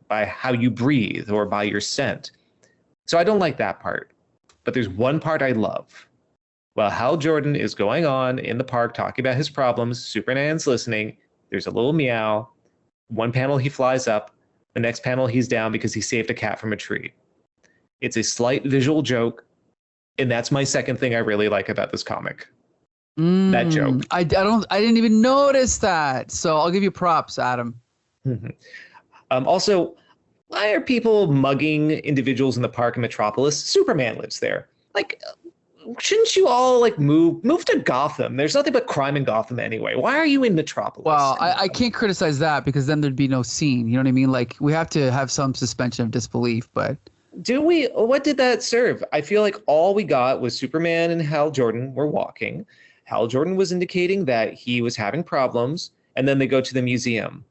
by how you breathe or by your scent. So I don't like that part. But there's one part I love. While Hal Jordan is going on in the park talking about his problems, Superman's listening. There's a little meow. One panel he flies up. The next panel he's down because he saved a cat from a tree. It's a slight visual joke, and that's my second thing I really like about this comic. That joke.
I didn't even notice that. So I'll give you props, Adam.
Also, why are people mugging individuals in the park in Metropolis? Superman lives there. Like, shouldn't you all like move to Gotham? There's nothing but crime in Gotham anyway. Why are you in Metropolis?
Well, I can't criticize that because then there'd be no scene. You know what I mean? Like we have to have some suspension of disbelief. But
do we? What did that serve? I feel like all we got was Superman and Hal Jordan were walking. Hal Jordan was indicating that he was having problems, and then they go to the museum.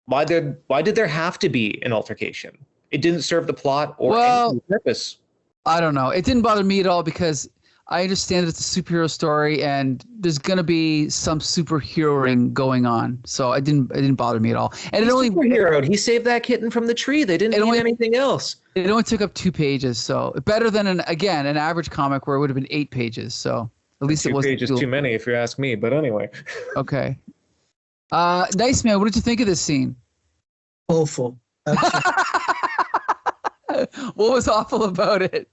Why did there have to be an altercation? It didn't serve the plot or any purpose.
I don't know. It didn't bother me at all because I understand that it's a superhero story and there's gonna be some superheroing going on. So it didn't bother me at all. And
He superheroed. He saved that kitten from the tree. They didn't need anything else.
It only took up 2 pages, so better than an average comic where it would have been 8 pages. So at least it wasn't
2 pages too many, if you ask me. But anyway.
Okay. Nice man. What did you think of this scene?
Awful.
What was awful about it?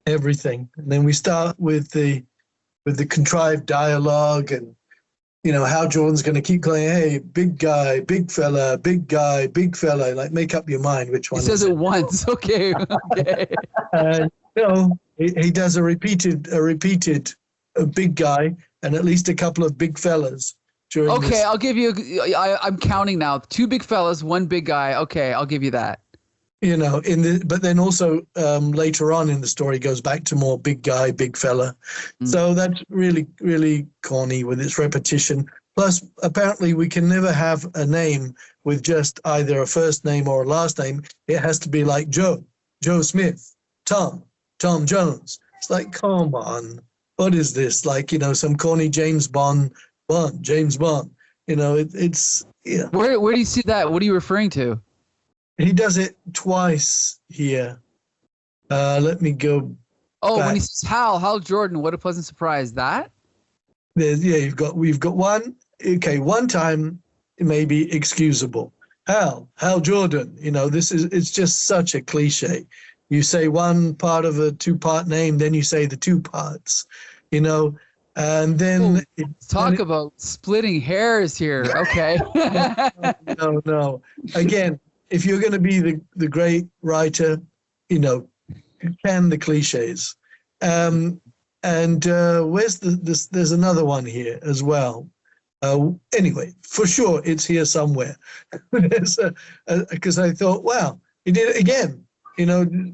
Everything. And then we start with the contrived dialogue, and Hal Jordan's going to keep going, hey, big guy, big fella, big guy, big fella. Like, make up your mind which one.
He says it once. Okay. Okay.
And he does a repeated big guy and at least a couple of big fellas.
Okay,
this.
I'll give you. I'm counting now. 2 big fellas, 1 big guy. Okay, I'll give you that.
But then also later on in the story goes back to more big guy, big fella. So that's really, really corny with its repetition. Plus, apparently we can never have a name with just either a first name or a last name. It has to be like Joe Smith, Tom Jones. It's like, come on, what is this? Like, some corny James Bond. It's.
Where do you see that? What are you referring to?
He does it twice here. Let me go.
Oh,
back.
when he says Hal Jordan, what a pleasant surprise. That?
We've got one. Okay, one time it may be excusable. Hal Jordan. It's just such a cliche. You say one part of a 2-part name, then you say the 2 parts. And then
talk about splitting hairs here. Okay.
No. Again, if you're going to be the great writer, can the cliches. And where's there's another one here as well. Anyway, for sure it's here somewhere. Because I thought, wow, he did it again.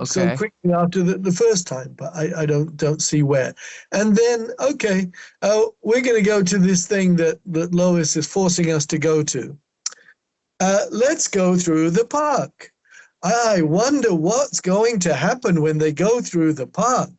So quickly after the first time, but I don't see where. And then, we're going to go to this thing that Lois is forcing us to go to. Let's go through the park. I wonder what's going to happen when they go through the park.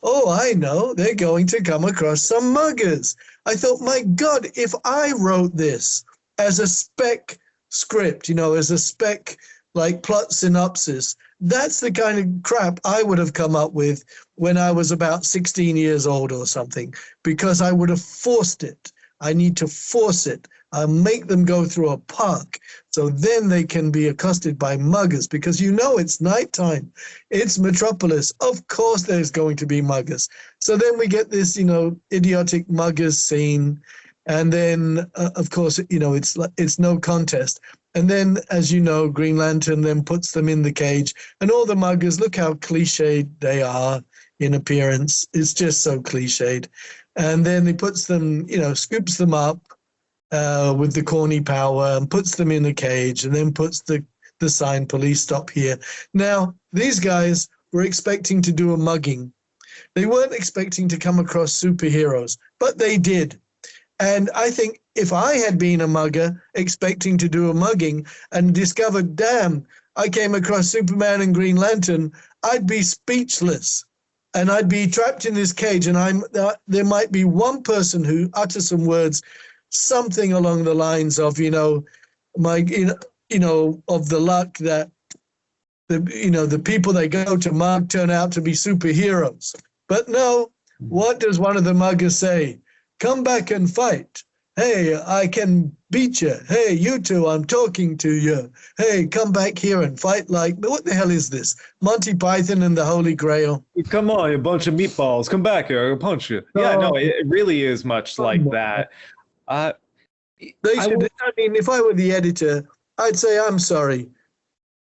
Oh, I know. They're going to come across some muggers. I thought, my God, if I wrote this as a spec script, as a spec like plot synopsis, that's the kind of crap I would have come up with when I was about 16 years old or something, because I would have forced it. I need to force it. I make them go through a park so then they can be accosted by muggers, because it's nighttime. It's Metropolis. Of course there's going to be muggers. So then we get this, idiotic muggers scene. And then, of course, it's no contest. And then, as you know, Green Lantern then puts them in the cage. And all the muggers, look how cliched they are in appearance. It's just so cliched. And then he puts them, scoops them up with the corny power and puts them in a cage, and then puts the sign, police stop here. Now, these guys were expecting to do a mugging. They weren't expecting to come across superheroes, but they did. And I think if I had been a mugger expecting to do a mugging and discovered, damn, I came across Superman and Green Lantern, I'd be speechless. And I'd be trapped in this cage, and there might be one person who utters some words, something along the lines of, of the luck that the people they go to mug turn out to be superheroes. But no, what does one of the muggers say? Come back and fight. Hey, I can beat you. Hey, you two, I'm talking to you. Hey, come back here and fight like, what the hell is this? Monty Python and the Holy Grail.
Come on, you bunch of meatballs. Come back here, I'll punch you. Yeah, no, it really is much like that.
If I were the editor, I'd say, I'm sorry.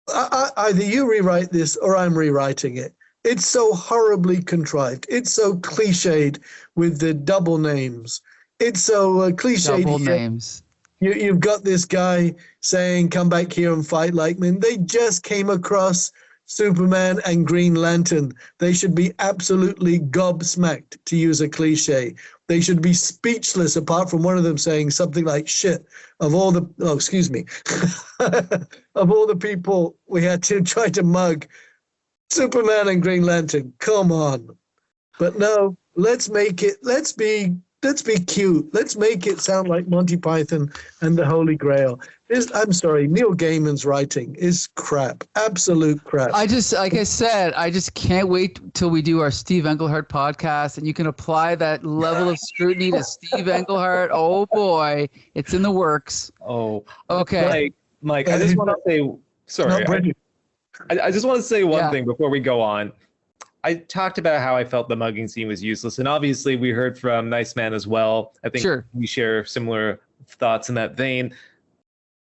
Either you rewrite this or I'm rewriting it. It's so horribly contrived. It's so cliched with the double names. It's so cliched.
Double
Here.
names.
You've got this guy saying, come back here and fight like men. They just came across Superman and Green Lantern. They should be absolutely gobsmacked, to use a cliche. They should be speechless, apart from one of them saying something like shit. Of all the, of all the people we had to try to mug, Superman and Green Lantern, come on. But no, let's be cute. Let's make it sound like Monty Python and the Holy Grail. I'm sorry, Neil Gaiman's writing is crap, absolute crap.
I just can't wait till we do our Steve Englehart podcast, and you can apply that level of scrutiny to Steve Englehart. Oh boy, it's in the works.
Oh,
okay.
Mike, I just want to say, sorry. I just want to say one thing before we go on. I talked about how I felt the mugging scene was useless, and obviously we heard from Nice Man as well. I think we share similar thoughts in that vein.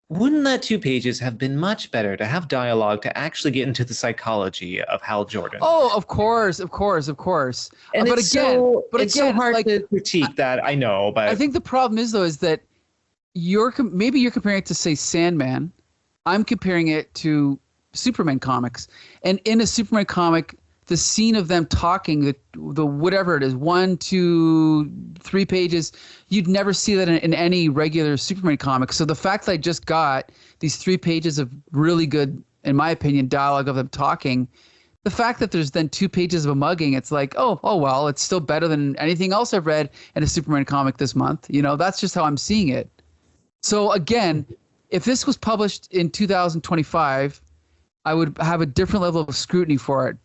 Wouldn't that 2 pages have been much better to have dialogue to actually get into the psychology of Hal Jordan?
Oh, of course. And it's so hard to critique
that, I know, but
I think the problem is that maybe you're comparing it to, say, Sandman. I'm comparing it to Superman comics, and in a Superman comic, the scene of them talking, the whatever it is, 1, 2, 3 pages, you'd never see that in any regular Superman comic. So the fact that I just got these 3 pages of really good, in my opinion, dialogue of them talking, the fact that there's then 2 pages of a mugging, it's like, oh well, it's still better than anything else I've read in a Superman comic this month. You know, that's just how I'm seeing it. So again, if this was published in 2025, I would have a different level of scrutiny for it.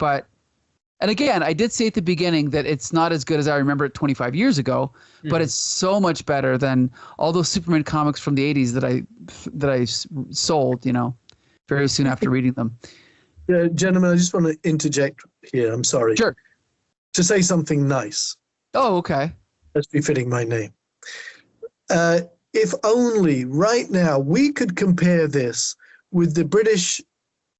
And again, I did say at the beginning that it's not as good as I remember it 25 years ago, but it's so much better than all those Superman comics from the 80s that I sold, very soon after reading them.
Yeah, gentlemen, I just want to interject here. I'm sorry.
Sure.
To say something nice.
Oh, okay.
That's befitting my name. If only right now we could compare this with the British,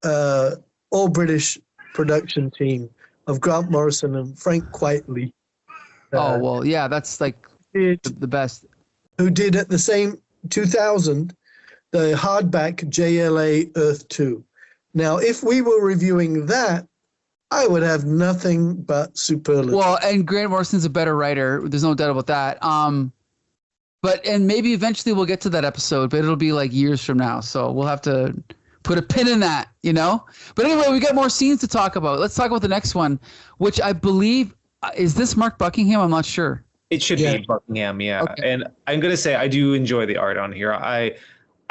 all British production team of Grant Morrison and Frank Quitely.
That's like the best.
Who did at the same 2000 the hardback JLA Earth 2. Now, if we were reviewing that, I would have nothing but superlative.
Well, and Grant Morrison's a better writer. There's no doubt about that. And maybe eventually we'll get to that episode, but it'll be like years from now. So we'll have to put a pin in that, But anyway, we got more scenes to talk about. Let's talk about the next one, which I believe, is this Mark Buckingham? I'm not sure.
It should be Buckingham, yeah. Okay. And I'm going to say I do enjoy the art on here. I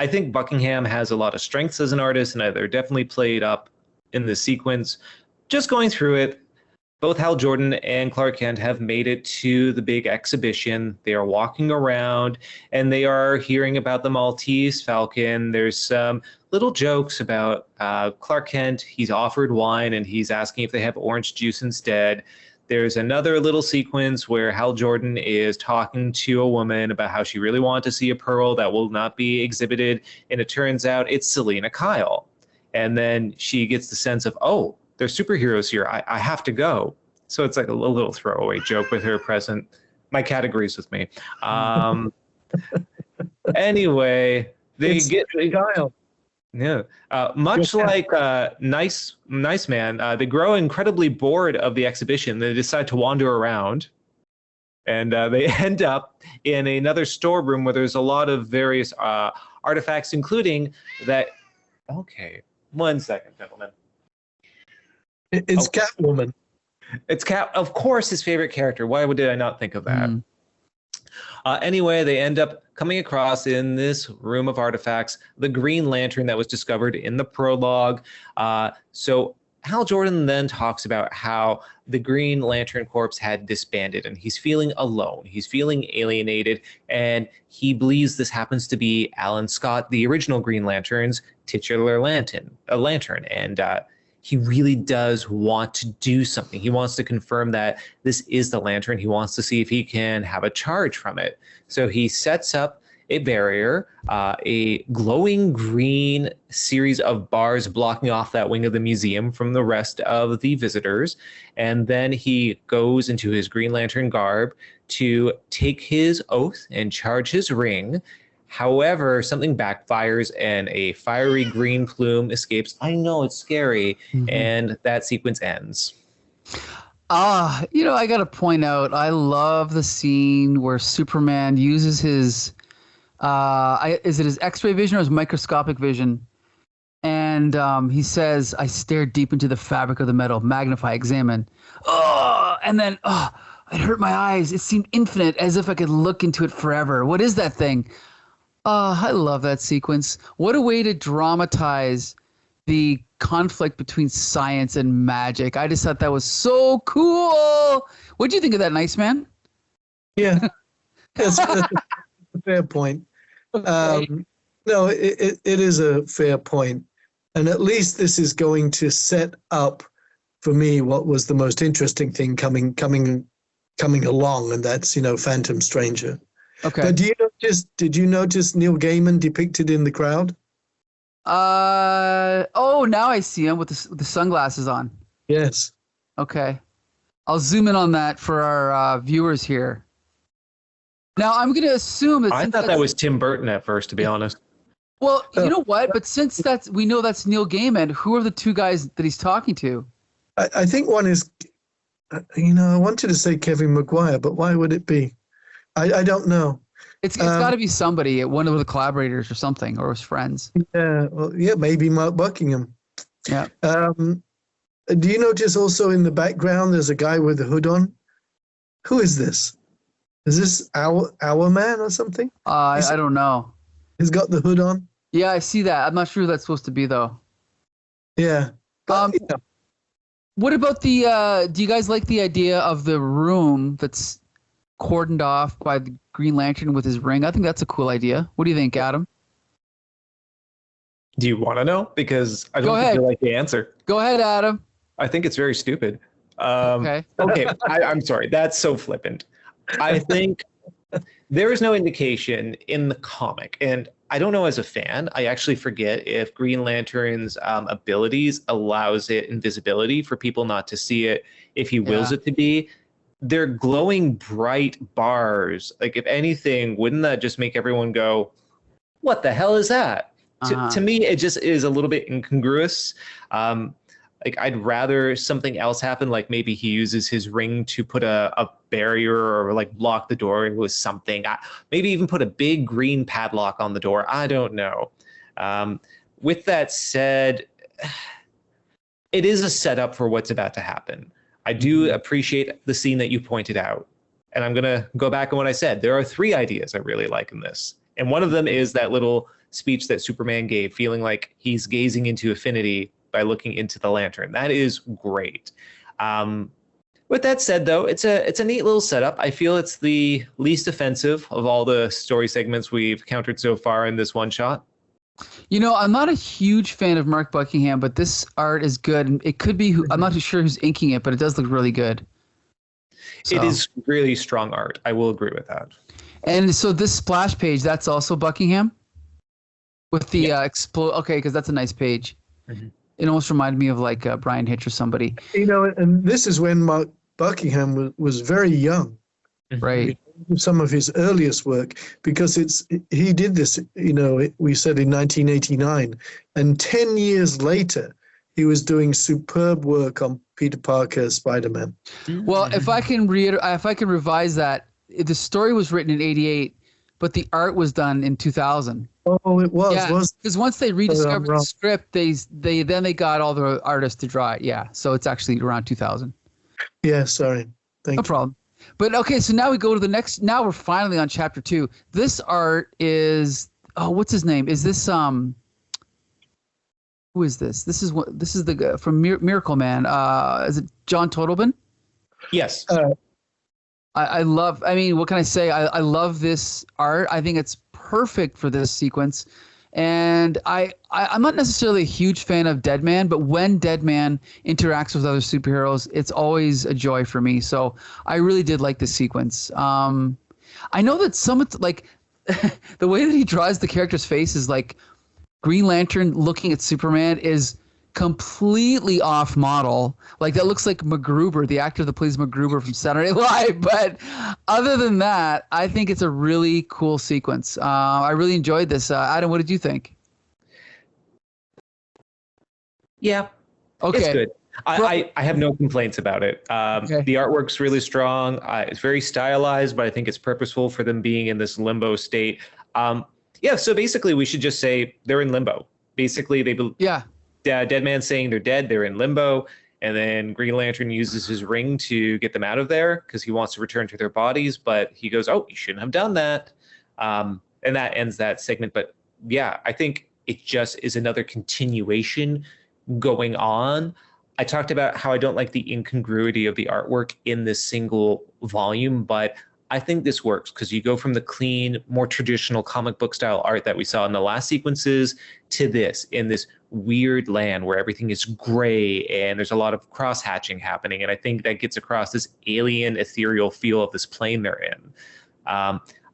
think Buckingham has a lot of strengths as an artist, and they're definitely played up in the sequence. Just going through it, both Hal Jordan and Clark Kent have made it to the big exhibition. They are walking around, and they are hearing about the Maltese Falcon. There's some little jokes about Clark Kent. He's offered wine, and he's asking if they have orange juice instead. There's another little sequence where Hal Jordan is talking to a woman about how she really wanted to see a pearl that will not be exhibited, and it turns out it's Selena Kyle. And then she gets the sense of, oh, there's superheroes here. I have to go. So it's like a little throwaway joke with her present. My cat agrees with me. Anyway,
It's Kyle.
Yeah. Much like Nice Man, they grow incredibly bored of the exhibition. They decide to wander around, and they end up in another storeroom where there's a lot of various artifacts, including that. Okay, 1 second, gentlemen.
It's Catwoman.
It's of course, his favorite character. Why did I not think of that? Anyway, they end up coming across in this room of artifacts the Green Lantern that was discovered in the prologue. So Hal Jordan then talks about how the Green Lantern Corps had disbanded, and he's feeling alone. He's feeling alienated, and he believes this happens to be Alan Scott, the original Green Lantern's titular lantern. And he really does want to do something. He wants to confirm that this is the Lantern. He wants to see if he can have a charge from it. So he sets up a barrier, a glowing green series of bars blocking off that wing of the museum from the rest of the visitors. And then he goes into his Green Lantern garb to take his oath and charge his ring. However, something backfires and a fiery green plume escapes. I know, it's scary. And that sequence ends.
I got to point out, I love the scene where Superman uses his, is it his X-ray vision or his microscopic vision? And he says, I stared deep into the fabric of the metal, magnify, examine. And then, it hurt my eyes. It seemed infinite, as if I could look into it forever. What is that thing? I love that sequence. What a way to dramatize the conflict between science and magic. I just thought that was so cool. What do you think of that, Nice Man?
Yeah, that's a fair point. No, it is a fair point. And at least this is going to set up for me what was the most interesting thing coming along, and that's, Phantom Stranger.
Okay.
But did you notice Neil Gaiman depicted in the crowd?
Now I see him with the sunglasses on.
Yes.
Okay. I'll zoom in on that for our viewers here. Now I'm going to assume that
I thought that was Tim Burton at first, to be honest.
Well, you know what? But since we know that's Neil Gaiman, who are the two guys that he's talking to?
I think one is, I wanted to say Kevin Maguire, but why would it be? I don't know.
It's got to be somebody, one of the collaborators or something, or his friends.
Yeah, well, maybe Mark Buckingham.
Yeah.
Do you notice also in the background there's a guy with a hood on? Who is this? Is this our man or something?
I don't know.
He's got the hood on.
Yeah, I see that. I'm not sure who that's supposed to be though.
Yeah. But,
What about the? Do you guys like the idea of the room that's cordoned off by the Green Lantern with his ring? I think that's a cool idea. What do you think, Adam?
Do you want to know? Because I
Go
don't think
ahead.
you like the answer.
Go ahead, Adam.
I think it's very stupid.
Okay.
Okay, I'm sorry. That's so flippant. I think there is no indication in the comic, and I don't know as a fan, I actually forget if Green Lantern's abilities allows it invisibility for people not to see it if he wills it to be. They're glowing bright bars. Like, if anything, wouldn't that just make everyone go, what the hell is that? To me, it just is a little bit incongruous. Like, I'd rather something else happen, like maybe he uses his ring to put a barrier or like block the door with something. Maybe even put a big green padlock on the door. I don't know. With that said, it is a setup for what's about to happen. I do appreciate the scene that you pointed out. And I'm going to go back on what I said. There are 3 ideas I really like in this. And one of them is that little speech that Superman gave, feeling like he's gazing into infinity by looking into the lantern. That is great. With that said, though, it's a neat little setup. I feel it's the least offensive of all the story segments we've countered so far in this one shot.
I'm not a huge fan of Mark Buckingham, but this art is good. And it could be I'm not too sure who's inking it, but it does look really good. So.
It is really strong art. I will agree with that.
And so this splash page, that's also Buckingham with the explode. Okay, because that's a nice page. Mm-hmm. It almost reminded me of like Brian Hitch or somebody.
And this is when Mark Buckingham was very young.
Right.
Some of his earliest work, because he did this, we said in 1989, and 10 years later, he was doing superb work on Peter Parker's Spider-Man.
Well, if I can revise that, the story was written in 88, but the art was done in 2000.
Oh, it was.
Yeah, because once they rediscovered the script, they got all the artists to draw it. Yeah, so it's actually around 2000.
Yeah, sorry.
No problem. But okay, so now we go to the next. Now we're finally on chapter 2. This art is what's his name? Is this who is this? This is the guy from Miracle Man. Is it John Totleben?
Yes.
I love. I mean, what can I say? I love this art. I think it's perfect for this sequence. And I'm not necessarily a huge fan of Deadman, but when Deadman interacts with other superheroes, it's always a joy for me. So I really did like this sequence. I know that some, like, the way that he draws the character's face is like Green Lantern looking at Superman is completely off model. Like that looks like MacGruber, the actor that plays MacGruber from Saturday Night Live. But other than that, I think it's a really cool sequence. I really enjoyed this. Adam, what did you think?
Yeah,
Okay.
it's good. I have no complaints about it.
Okay.
The artwork's really strong. It's very stylized, but I think it's purposeful for them being in this limbo state. Yeah, so basically we should just say they're in limbo. Basically,
Yeah.
Dead Man's saying they're dead, they're in limbo, and then Green Lantern uses his ring to get them out of there because he wants to return to their bodies, but he goes, oh, you shouldn't have done that. And that ends that segment. But yeah, I think it just is another continuation going on. I talked about how I don't like the incongruity of the artwork in this single volume, but I think this works because you go from the clean, more traditional comic book style art that we saw in the last sequences to this in this weird land where everything is gray and there's a lot of cross hatching happening. And I think that gets across this alien, ethereal feel of this plane they're in.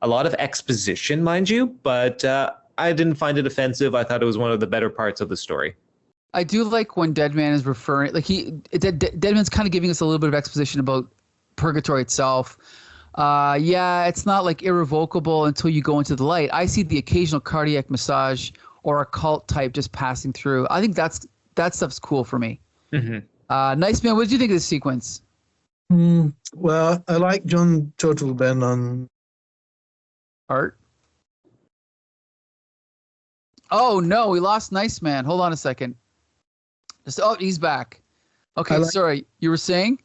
A lot of exposition, mind you, but I didn't find it offensive. I thought it was one of the better parts of the story.
I do like when Deadman is referring, like Deadman's kind of giving us a little bit of exposition about purgatory itself. Yeah, it's not like irrevocable until you go into the light. I see the occasional cardiac massage or occult type just passing through. I think that stuff's cool for me.
Mm-hmm.
Nice man, what did you think of this sequence?
Well, I like John Turtleben on
Art? Oh no, we lost Nice Man. Hold on a second. He's back. Okay, sorry. You were saying?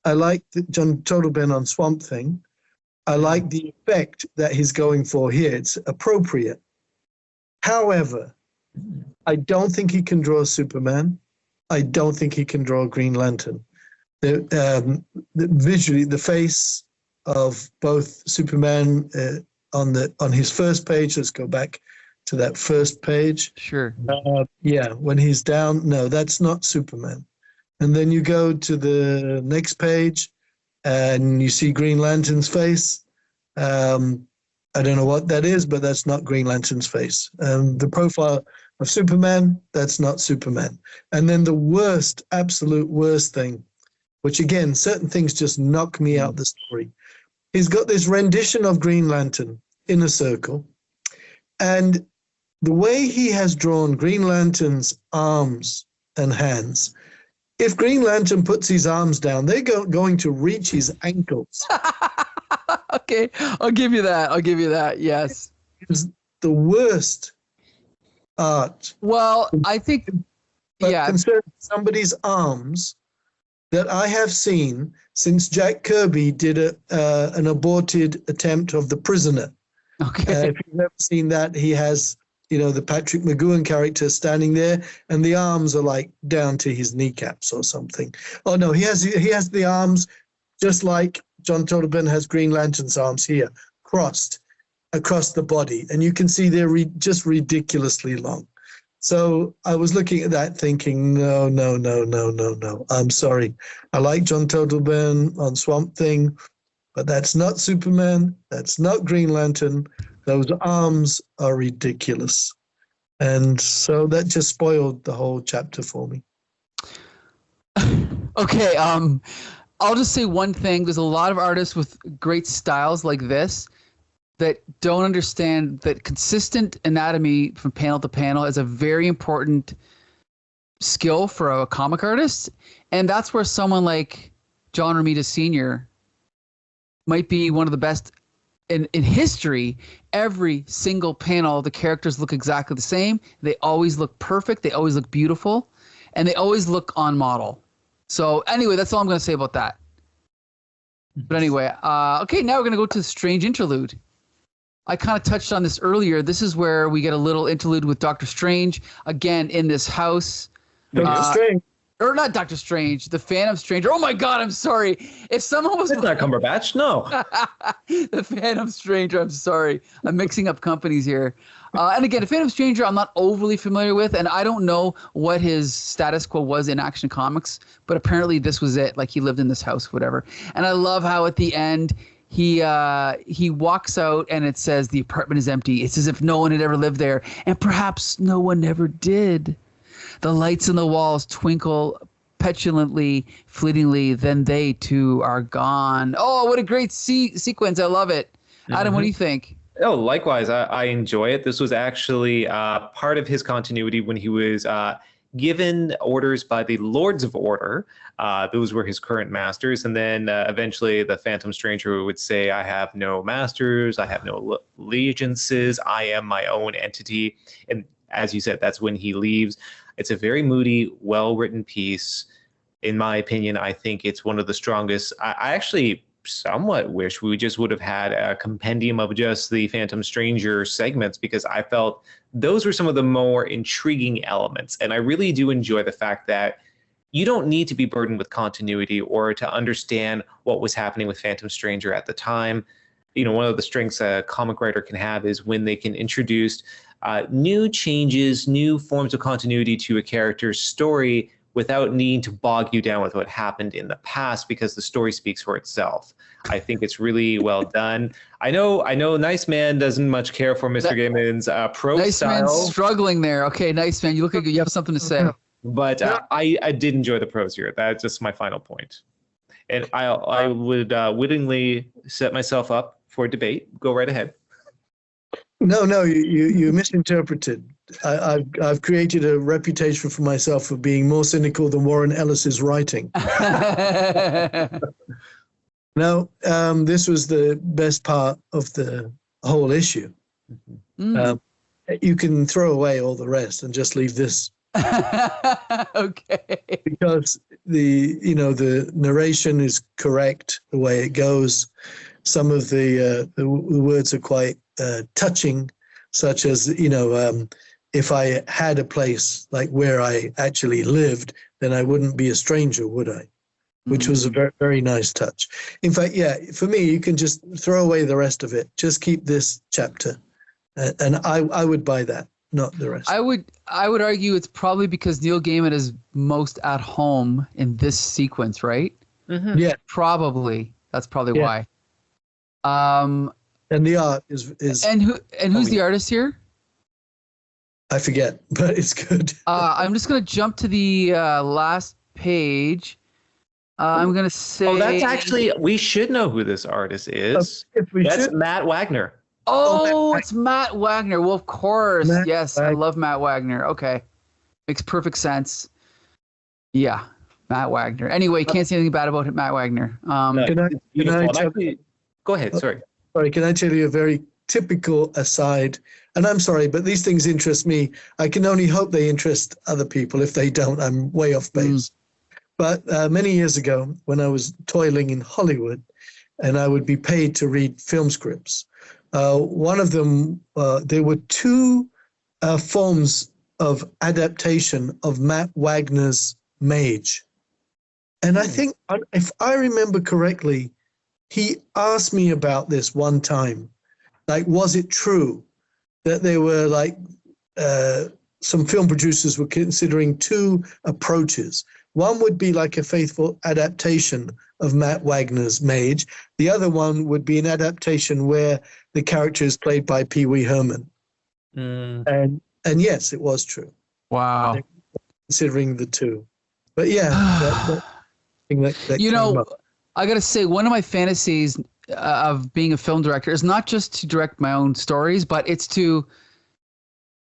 I like John Turtleben on Swamp Thing. I like the effect that he's going for here. It's appropriate. However, I don't think he can draw Superman. I don't think he can draw Green Lantern. Visually, the face of both Superman on his first page. Let's go back to that first page.
Sure.
Yeah, when he's down, no, that's not Superman. And then you go to the next page and you see Green Lantern's face. I don't know what that is, but that's not Green Lantern's face. The profile of Superman, that's not Superman. And then the worst, absolute worst thing, which again, certain things just knock me out the story. He's got this rendition of Green Lantern in a circle. And the way he has drawn Green Lantern's arms and hands, if Green Lantern puts his arms down, they're going to reach his ankles.
Okay, I'll give you that. Yes.
It's the worst art.
Well, I think, yeah.
Concerning somebody's arms that I have seen since Jack Kirby did an aborted attempt of The Prisoner.
Okay.
If you've never seen that, he has, the Patrick McGoohan character standing there, and the arms are like down to his kneecaps or something. Oh no, he has the arms just like John Turtleben has Green Lantern's arms here, crossed across the body, and you can see they're just ridiculously long. So I was looking at that thinking, no. I'm sorry. I like John Turtleben on Swamp Thing, but that's not Superman. That's not Green Lantern. Those arms are ridiculous. And so that just spoiled the whole chapter for me.
Okay, I'll just say one thing. There's a lot of artists with great styles like this that don't understand that consistent anatomy from panel to panel is a very important skill for a comic artist. And that's where someone like John Romita Sr. might be one of the best in history. Every single panel, the characters look exactly the same. They always look perfect. They always look beautiful. And they always look on model. So anyway, that's all I'm going to say about that. But anyway, okay, now we're going to go to the Strange Interlude. I kind of touched on this earlier. This is where we get a little interlude with Doctor Strange, again, in this house.
Doctor Strange.
Or not Doctor Strange, the Phantom Stranger. Oh my God, I'm sorry. If someone was...
It's not Cumberbatch, no.
The Phantom Stranger, I'm sorry. I'm mixing up companies here. And again, the Phantom Stranger I'm not overly familiar with, and I don't know what his status quo was in Action Comics, but apparently this was it. Like he lived in this house, whatever. And I love how at the end he walks out and it says the apartment is empty. It's as if no one had ever lived there, and perhaps no one ever did. The lights in the walls twinkle petulantly, fleetingly, then they too are gone. Oh, what a great sequence. I love it. Adam, what do you think?
Oh, likewise. I enjoy it. This was actually part of his continuity when he was given orders by the Lords of Order. Those were his current masters. And then eventually the Phantom Stranger would say, I have no masters. I have no allegiances. I am my own entity. And as you said, that's when he leaves. It's a very moody, well-written piece. In my opinion, I think it's one of the strongest. I actually somewhat wish we just would have had a compendium of just the Phantom Stranger segments, because I felt those were some of the more intriguing elements. And I really do enjoy the fact that you don't need to be burdened with continuity or to understand what was happening with Phantom Stranger at the time. You know, one of the strengths a comic writer can have is when they can introduce new changes, new forms of continuity to a character's story without needing to bog you down with what happened in the past, because the story speaks for itself. I think it's really well done. I know Nice Man doesn't much care for Mr. Gaiman's prose
Nice
style.
Man's struggling there. Okay, Nice Man, you look like you have something to say.
But I did enjoy the prose here. That's just my final point. And I would wittingly set myself up for debate. Go right ahead.
No, you misinterpreted. I've created a reputation for myself for being more cynical than Warren Ellis's writing. No, this was the best part of the whole issue. You can throw away all the rest and just leave this.
Okay.
Because the narration is correct the way it goes. Some of the words are quite touching, such as, if I had a place like where I actually lived, then I wouldn't be a stranger, would I? Which was a very, very nice touch. In fact, yeah, for me, you can just throw away the rest of it. Just keep this chapter. And I would buy that, not the rest.
I would argue it's probably because Neil Gaiman is most at home in this sequence, right?
Mm-hmm.
Yeah.
Probably. That's probably why.
And the art is
and who's the artist here?
I forget, but it's good.
I'm just gonna jump to the last page. I'm gonna say.
Oh, that's actually, we should know who this artist is. That's Matt Wagner.
Oh, it's Matt Wagner. Well, of course. Yes,
Wagner.
I love Matt Wagner. Okay, makes perfect sense. Yeah, Matt Wagner. Anyway, can't say anything bad about Matt Wagner.
Go ahead. Sorry.
Sorry, can I tell you a very typical aside? And I'm sorry, but these things interest me. I can only hope they interest other people. If they don't, I'm way off base. But many years ago, when I was toiling in Hollywood, and I would be paid to read film scripts, one of them, there were two forms of adaptation of Matt Wagner's Mage. And I think, if I remember correctly, he asked me about this one time. Like, was it true that there were some film producers were considering two approaches? One would be like a faithful adaptation of Matt Wagner's Mage. The other one would be an adaptation where the character is played by Pee Wee Herman. And yes, it was true.
Wow.
Considering the two. But yeah, that came up.
I got to say, one of my fantasies of being a film director is not just to direct my own stories, but it's to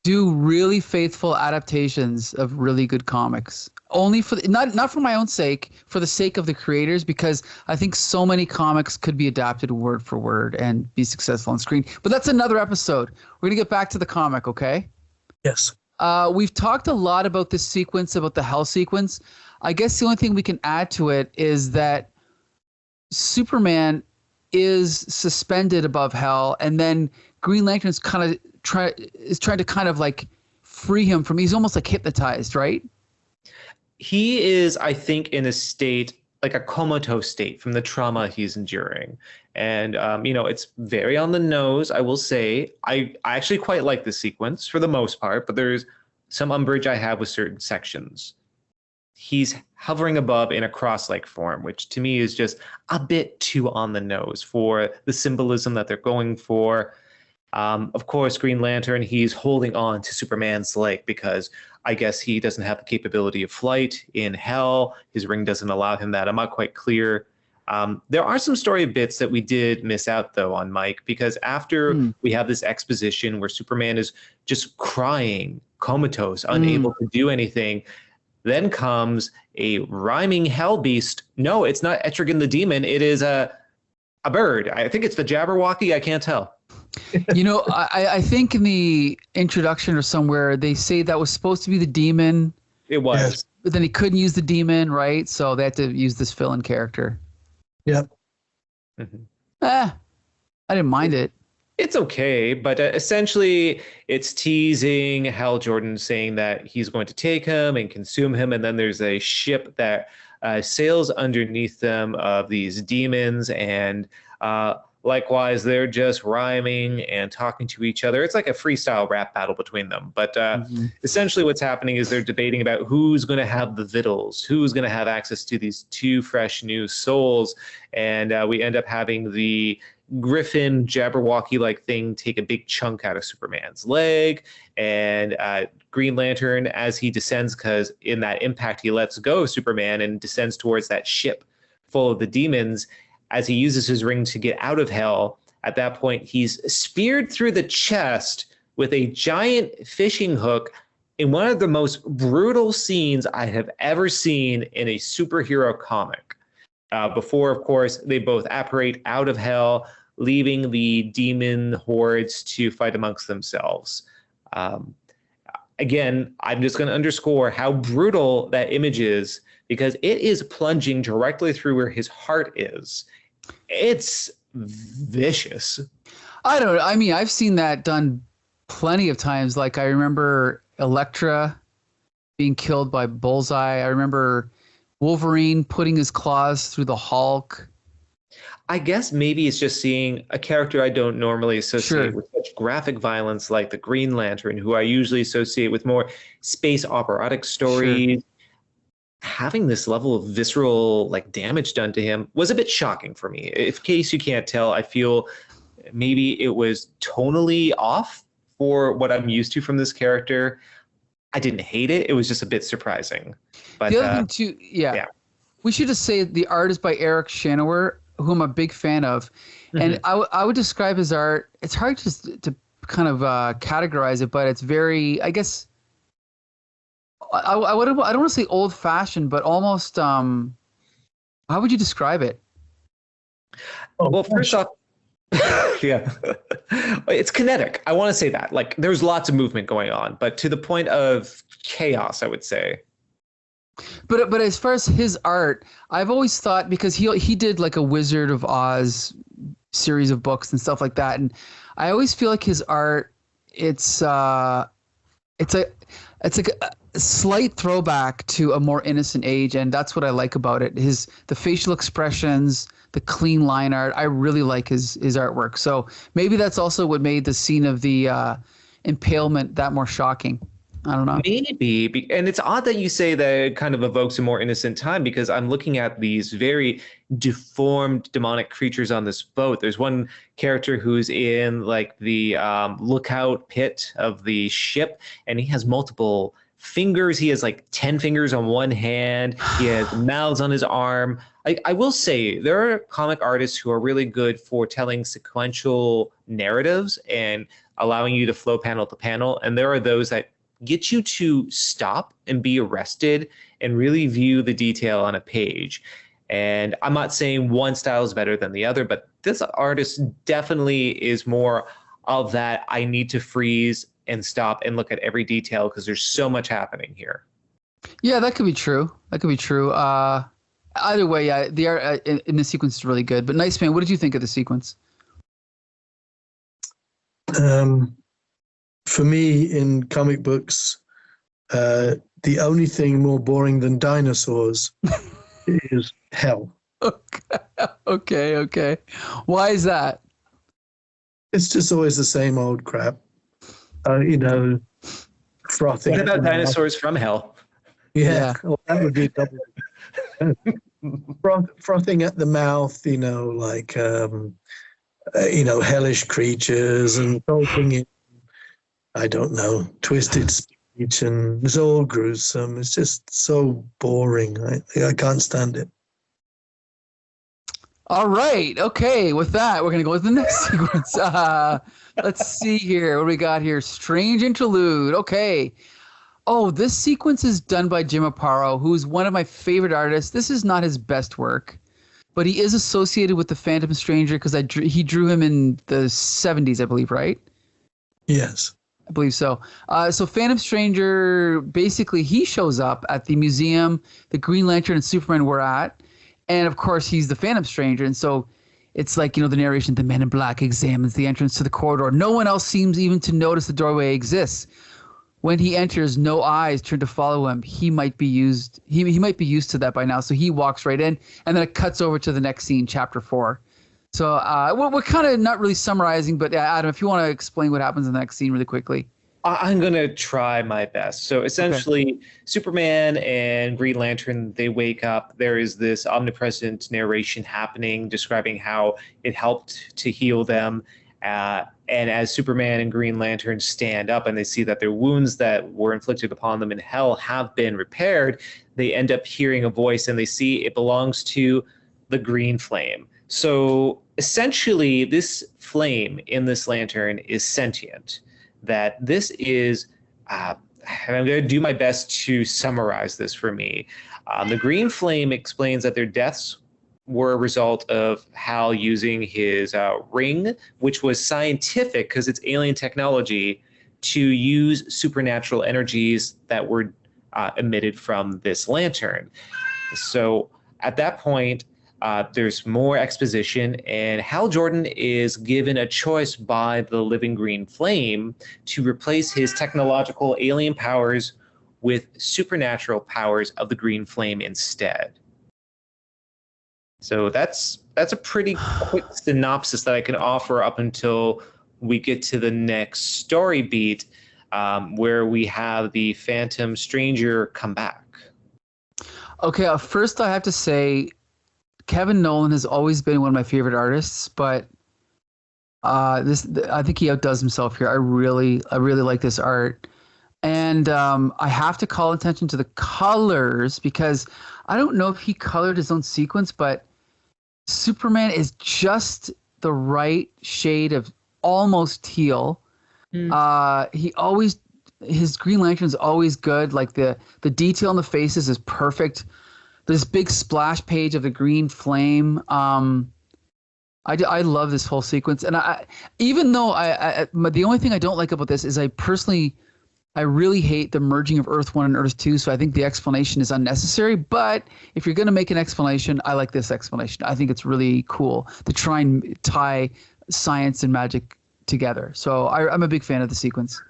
do really faithful adaptations of really good comics. Only for not for my own sake, for the sake of the creators, because I think so many comics could be adapted word for word and be successful on screen. But that's another episode. We're going to get back to the comic, okay?
Yes.
We've talked a lot about this sequence, about the hell sequence. I guess the only thing we can add to it is that Superman is suspended above hell, and then Green Lantern's kind of trying to kind of like free him from. He's almost like hypnotized, right?
He is, I think, in a state like a comatose state from the trauma he's enduring, and it's very on the nose. I will say, I actually quite like the sequence for the most part, but there's some umbrage I have with certain sections. he's hovering above in a cross-like form, which to me is just a bit too on the nose for the symbolism that they're going for. Of course, Green Lantern, he's holding on to Superman's leg because I guess he doesn't have the capability of flight in hell. His ring doesn't allow him that. I'm not quite clear. There are some story bits that we did miss out, though, on Mike, because after we have this exposition where Superman is just crying, comatose, unable to do anything, then comes a rhyming hell beast. No, it's not Etrigan the Demon. It is a bird. I think it's the Jabberwocky. I can't tell.
You know, I think in the introduction or somewhere, they say that was supposed to be the demon.
It was.
Yes.
But then he couldn't use the demon, right? So they had to use this fill-in character.
Yep.
I didn't mind it.
It's okay, but essentially it's teasing Hal Jordan saying that he's going to take him and consume him, and then there's a ship that sails underneath them of these demons, and likewise they're just rhyming and talking to each other. It's like a freestyle rap battle between them, but essentially what's happening is they're debating about who's going to have the victuals, who's going to have access to these two fresh new souls, and we end up having the Griffin Jabberwocky-like thing take a big chunk out of Superman's leg, and Green Lantern, as he descends, because in that impact he lets go of Superman and descends towards that ship full of the demons. As he uses his ring to get out of hell, at that point he's speared through the chest with a giant fishing hook in one of the most brutal scenes I have ever seen in a superhero comic. Before, of course, they both apparate out of hell, leaving the demon hordes to fight amongst themselves. Again, I'm just going to underscore how brutal that image is, because it is plunging directly through where his heart is. It's vicious.
I don't know. I mean, I've seen that done plenty of times. Like, I remember Elektra being killed by Bullseye. I remember Wolverine putting his claws through the Hulk.
I guess maybe it's just seeing a character I don't normally associate with such graphic violence like the Green Lantern, who I usually associate with more space operatic stories. Having this level of visceral damage done to him was a bit shocking for me. In case you can't tell, I feel maybe it was tonally off for what I'm used to from this character. I didn't hate it. It was just a bit surprising. But
the other thing too, we should just say the art is by Eric Shanower, who I'm a big fan of. And I would describe his art. It's hard just to kind of categorize it, but it's very, I guess, I don't want to say old fashioned, but almost, how would you describe it?
Well, first off, it's kinetic. I want to say that. There's lots of movement going on, but to the point of chaos, I would say.
But as far as his art, I've always thought, because he did like a Wizard of Oz series of books and stuff like that, and I always feel like his art, it's like a slight throwback to a more innocent age, and that's what I like about it. The facial expressions, the clean line art. I really like his artwork. So maybe that's also what made the scene of the impalement that more shocking. I don't know.
Maybe. And it's odd that you say that it kind of evokes a more innocent time, because I'm looking at these very deformed demonic creatures on this boat. There's one character who's in the lookout pit of the ship, and he has multiple fingers. He has 10 fingers on one hand. He has mouths on his arm. I will say there are comic artists who are really good for telling sequential narratives and allowing you to flow panel to panel. And there are those that get you to stop and be arrested and really view the detail on a page. And I'm not saying one style is better than the other, but this artist definitely is more of that. I need to freeze and stop and look at every detail because there's so much happening here.
Yeah, that could be true. Either way, yeah, the art in the sequence is really good. But Nice Man, what did you think of the sequence?
For me, in comic books, the only thing more boring than dinosaurs is hell.
Okay. Why is that?
It's just always the same old crap. Frothing.
What about dinosaurs from hell?
Yeah,
Yeah.
well, that would be a double. Frothing at the mouth, like hellish creatures and talking in, I don't know, twisted speech, and it's all gruesome. It's just so boring. I can't stand it.
All right. Okay. With that, we're gonna go to the next sequence. Let's see here. What do we got here? Strange interlude. Okay. Oh, this sequence is done by Jim Aparo, who's one of my favorite artists. This is not his best work, but he is associated with the Phantom Stranger because he drew him in the 70s, I believe, right?
Yes.
I believe so. So Phantom Stranger, basically, he shows up at the museum the Green Lantern and Superman were at. And of course, he's the Phantom Stranger. And so it's like, the narration, the man in black examines the entrance to the corridor. No one else seems even to notice the doorway exists. When he enters, no eyes turn to follow him. He might be used. He might be used to that by now. So he walks right in, and then it cuts over to the next scene, chapter 4. So we're kind of not really summarizing, but Adam, if you want to explain what happens in the next scene really quickly.
I'm going to try my best. So essentially, Superman and Green Lantern, they wake up. There is this omnipresent narration happening, describing how it helped to heal them. And as Superman and Green Lantern stand up and they see that their wounds that were inflicted upon them in hell have been repaired, they end up hearing a voice and they see it belongs to the Green Flame. So essentially, this flame in this lantern is sentient. That this is, and I'm going to do my best to summarize this for me. The Green Flame explains that their deaths were a result of Hal using his ring, which was scientific because it's alien technology, to use supernatural energies that were emitted from this lantern. So at that point, there's more exposition, and Hal Jordan is given a choice by the living Green Flame to replace his technological alien powers with supernatural powers of the Green Flame instead. So that's a pretty quick synopsis that I can offer up until we get to the next story beat, where we have the Phantom Stranger come back.
Okay, first I have to say, Kevin Nolan has always been one of my favorite artists, but I think he outdoes himself here. I really like this art, and I have to call attention to the colors because I don't know if he colored his own sequence, but Superman is just the right shade of almost teal. His Green Lantern's always good. Like the detail in the faces is perfect. This big splash page of the Green Flame. I love this whole sequence, and even though the only thing I don't like about this is I really hate the merging of Earth 1 and Earth 2, so I think the explanation is unnecessary. But if you're going to make an explanation, I like this explanation. I think it's really cool to try and tie science and magic together. So I'm a big fan of the sequence.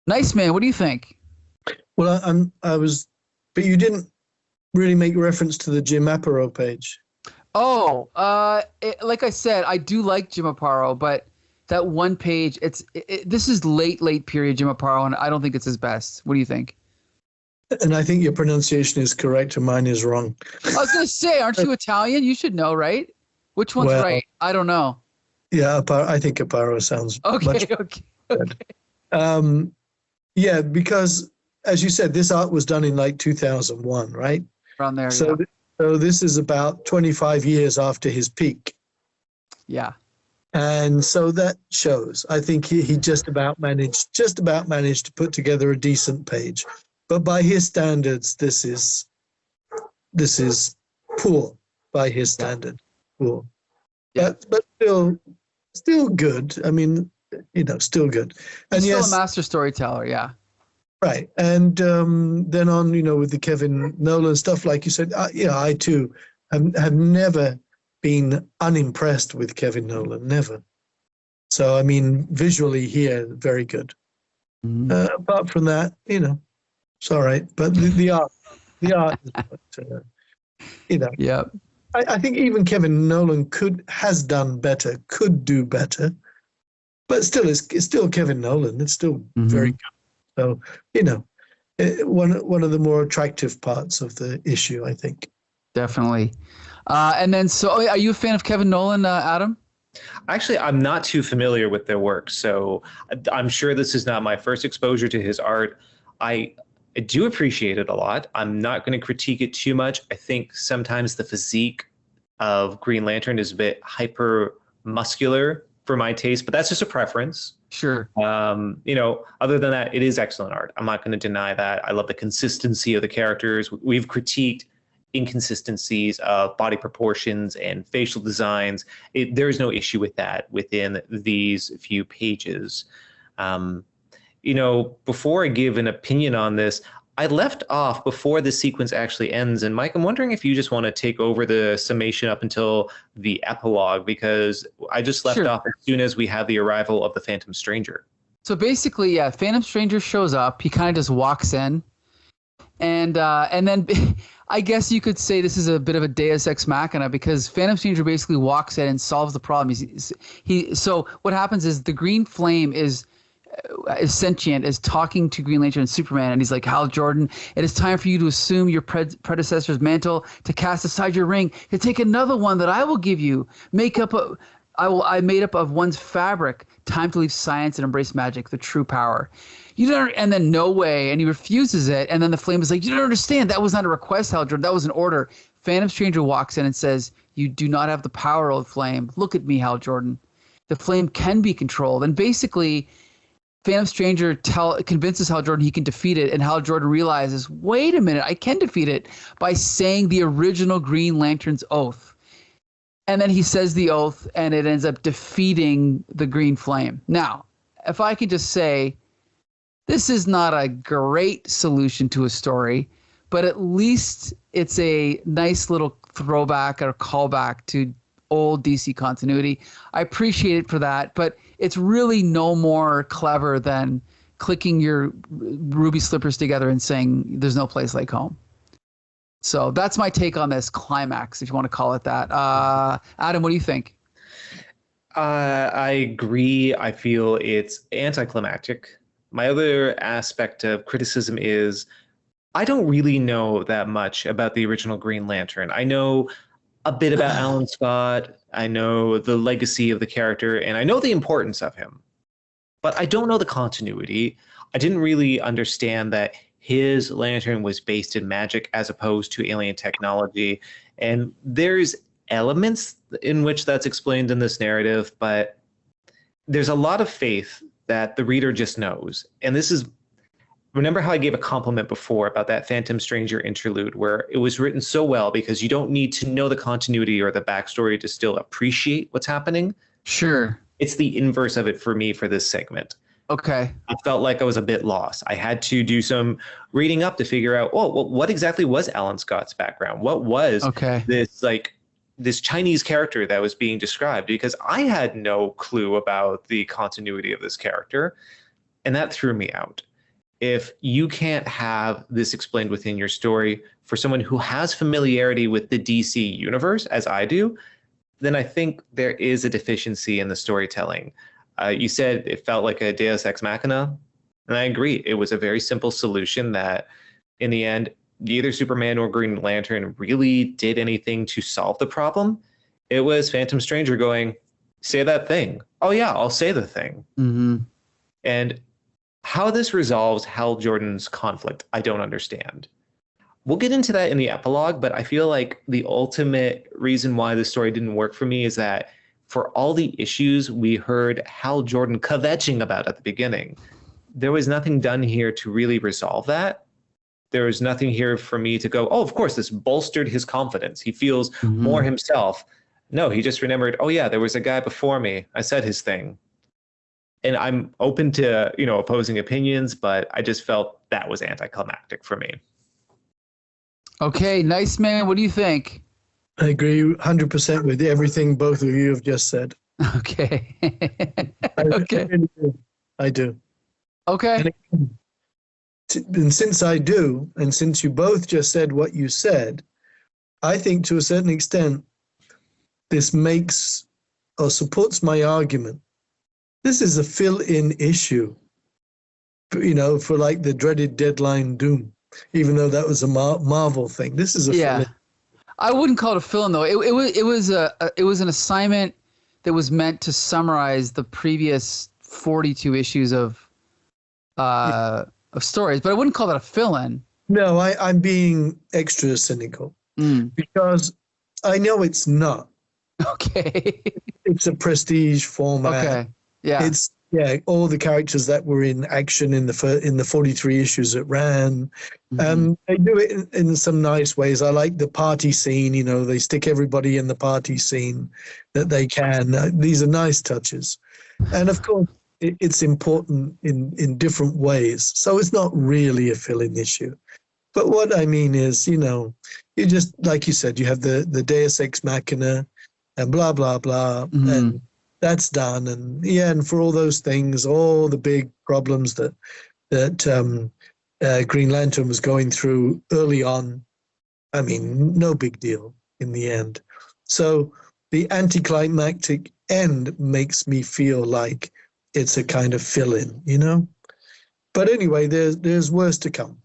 Nice, man. What do you think?
Well, but you didn't really make reference to the Jim Aparo page.
Oh, like I said, I do like Jim Aparo, but that one page, this is late period Jim Aparo, and I don't think it's his best. What do you think?
And I think your pronunciation is correct and mine is wrong.
I was going to say, aren't you Italian? You should know, right? Which one's right? I don't know.
Yeah, I think Aparo sounds much
okay.
Yeah, because as you said, this art was done in like 2001, right?
Around there,
so,
yeah.
So this is about 25 years after his peak.
Yeah.
And so that shows. I think he just about managed to put together a decent page. But by his standards, this is poor by his standard. Poor.
Yeah.
But still good. I mean, still good. And
He's still a master storyteller, yeah.
Right. And then on, with the Kevin Nolan stuff, like you said, I too have never been unimpressed with Kevin Nolan, never. So, I mean, visually here, very good. Apart from that, it's all right. But the art is,
Yeah.
I think even Kevin Nolan could do better, but still, it's still Kevin Nolan. It's still very good. So, one of the more attractive parts of the issue, I think.
Definitely. And then, so are you a fan of Kevin Nolan, Adam?
Actually, I'm not too familiar with their work, so I'm sure this is not my first exposure to his art. I do appreciate it a lot. I'm not going to critique it too much. I think sometimes the physique of Green Lantern is a bit hyper muscular for my taste, but that's just a preference.
Sure.
Other than that, it is excellent art. I'm not going to deny that. I love the consistency of the characters. We've critiqued inconsistencies of body proportions and facial designs. There's no issue with that within these few pages. Before I give an opinion on this, I left off before the sequence actually ends. And Mike, I'm wondering if you just want to take over the summation up until the epilogue, because I just left off as soon as we have the arrival of the Phantom Stranger.
So basically, yeah, Phantom Stranger shows up. He kind of just walks in. And then I guess you could say this is a bit of a Deus Ex Machina, because Phantom Stranger basically walks in and solves the problem. So what happens is the Green Flame is sentient, is talking to Green Lantern and Superman, and he's like, Hal Jordan, it is time for you to assume your predecessor's mantle, to cast aside your ring, to take another one that I will give you. I made up of one's fabric. Time to leave science and embrace magic, the true power. And then no way, and he refuses it. And then the Flame is like, you don't understand. That was not a request, Hal Jordan. That was an order. Phantom Stranger walks in and says, you do not have the power of the Flame. Look at me, Hal Jordan. The Flame can be controlled. And basically, Phantom Stranger convinces Hal Jordan he can defeat it, and Hal Jordan realizes, wait a minute, I can defeat it by saying the original Green Lantern's oath. And then he says the oath, and it ends up defeating the Green Flame. Now, if I could just say, this is not a great solution to a story, but at least it's a nice little throwback or callback to old DC continuity. I appreciate it for that, but it's really no more clever than clicking your ruby slippers together and saying there's no place like home. So that's my take on this climax, if you want to call it that. Adam, what do you think?
I agree. I feel it's anticlimactic. My other aspect of criticism is I don't really know that much about the original Green Lantern. I know a bit about Alan Scott. I know the legacy of the character, and I know the importance of him. But I don't know the continuity. I didn't really understand that his lantern was based in magic as opposed to alien technology. And there's elements in which that's explained in this narrative, but there's a lot of faith that the reader just knows. And this is, remember how I gave a compliment before about that Phantom Stranger interlude, where it was written so well because you don't need to know the continuity or the backstory to still appreciate what's happening?
Sure.
It's the inverse of it for me for this segment.
Okay.
I felt like I was a bit lost. I had to do some reading up to figure out, what exactly was Alan Scott's background? What was this Chinese character that was being described? Because I had no clue about the continuity of this character, and that threw me out. If you can't have this explained within your story for someone who has familiarity with the DC universe, as I do, then I think there is a deficiency in the storytelling. You said it felt like a Deus Ex Machina, and I agree. It was a very simple solution that, in the end, neither Superman nor Green Lantern really did anything to solve the problem. It was Phantom Stranger going, say that thing. Oh, yeah, I'll say the thing.
Mm-hmm.
And how this resolves Hal Jordan's conflict, I don't understand. We'll get into that in the epilogue, but I feel like the ultimate reason why this story didn't work for me is that for all the issues we heard Hal Jordan kvetching about at the beginning, there was nothing done here to really resolve that. There was nothing here for me to go, oh, of course, this bolstered his confidence. He feels more himself. No, he just remembered, oh, yeah, there was a guy before me. I said his thing. And I'm open to, opposing opinions, but I just felt that was anticlimactic for me.
Okay, nice man. What do you think?
I agree 100% with everything both of you have just said.
Okay.
Okay. I do.
Okay.
And since I do, and since you both just said what you said, I think to a certain extent, this makes or supports my argument. This is a fill-in issue for like the dreaded Deadline Doom, even though that was a Marvel thing. This is a
Yeah.
fill-in.
I wouldn't call it a fill-in though. It was an assignment that was meant to summarize the previous 42 issues of stories, but I wouldn't call that a fill-in.
No, I'm being extra cynical because I know it's not.
Okay.
It's a prestige format.
Okay. Yeah.
It's all the characters that were in action in the 43 issues it ran. They do it in some nice ways. I like the party scene. They stick everybody in the party scene that they can. These are nice touches, and of course it's important in different ways. So it's not really a fill-in issue. But what I mean is, you just, like you said, you have the Deus Ex Machina and blah blah blah, and that's done. And for all those things, all the big problems that Green Lantern was going through early on, I mean, no big deal in the end. So the anticlimactic end makes me feel like it's a kind of fill-in, But anyway, there's worse to come.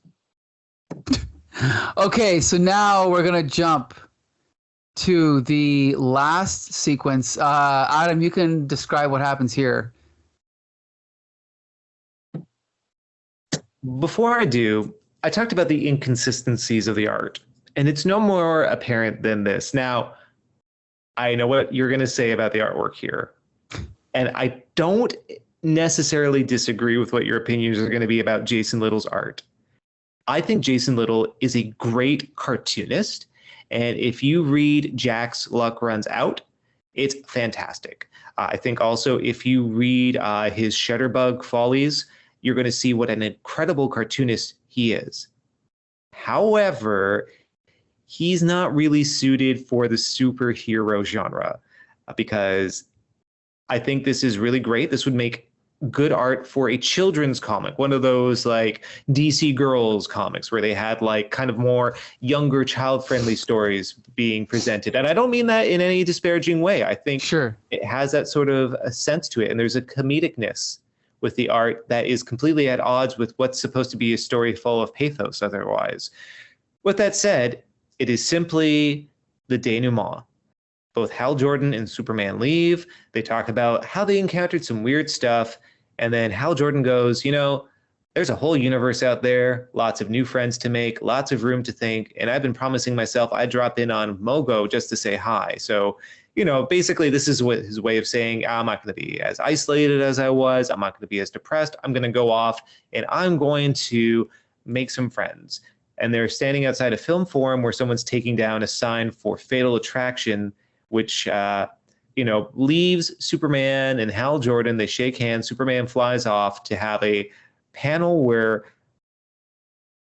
Okay, so now we're gonna jump to the last sequence. Adam, you can describe what happens here.
Before I do, I talked about the inconsistencies of the art, and it's no more apparent than this. Now, I know what you're going to say about the artwork here, and I don't necessarily disagree with what your opinions are going to be about Jason Little's art. I think Jason Little is a great cartoonist, and if you read Jack's Luck Runs Out, it's fantastic. I think also if you read his Shutterbug Follies, you're going to see what an incredible cartoonist he is. However, he's not really suited for the superhero genre because I think this is really great. This would make good art for a children's comic, one of those like DC Girls comics where they had like kind of more younger child-friendly stories being presented. And I don't mean that in any disparaging way. I think it has that sort of a sense to it. And there's a comedicness with the art that is completely at odds with what's supposed to be a story full of pathos otherwise. With that said, it is simply the denouement. Both Hal Jordan and Superman leave. They talk about how they encountered some weird stuff. And then Hal Jordan goes, there's a whole universe out there, lots of new friends to make, lots of room to think. And I've been promising myself I'd drop in on Mogo just to say hi. So, basically this is what his way of saying, I'm not going to be as isolated as I was. I'm not going to be as depressed. I'm going to go off and I'm going to make some friends. And they're standing outside a film forum where someone's taking down a sign for Fatal Attraction, which, leaves Superman and Hal Jordan. They shake hands. Superman flies off to have a panel where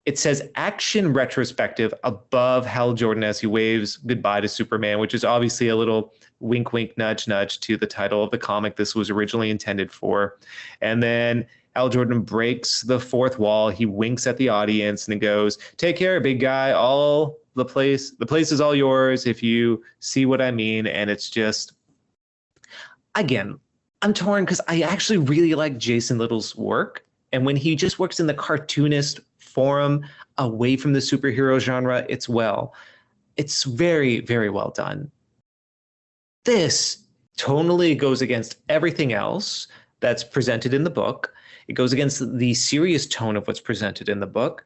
it says action retrospective above Hal Jordan as he waves goodbye to Superman, which is obviously a little wink, wink, nudge, nudge to the title of the comic this was originally intended for. And then Hal Jordan breaks the fourth wall. He winks at the audience and he goes, "Take care, big guy. The place is all yours if you see what I mean." And it's just, again, I'm torn because I actually really like Jason Little's work. And when he just works in the cartoonist form away from the superhero genre, it's very, very well done. This tonally goes against everything else that's presented in the book. It goes against the serious tone of what's presented in the book.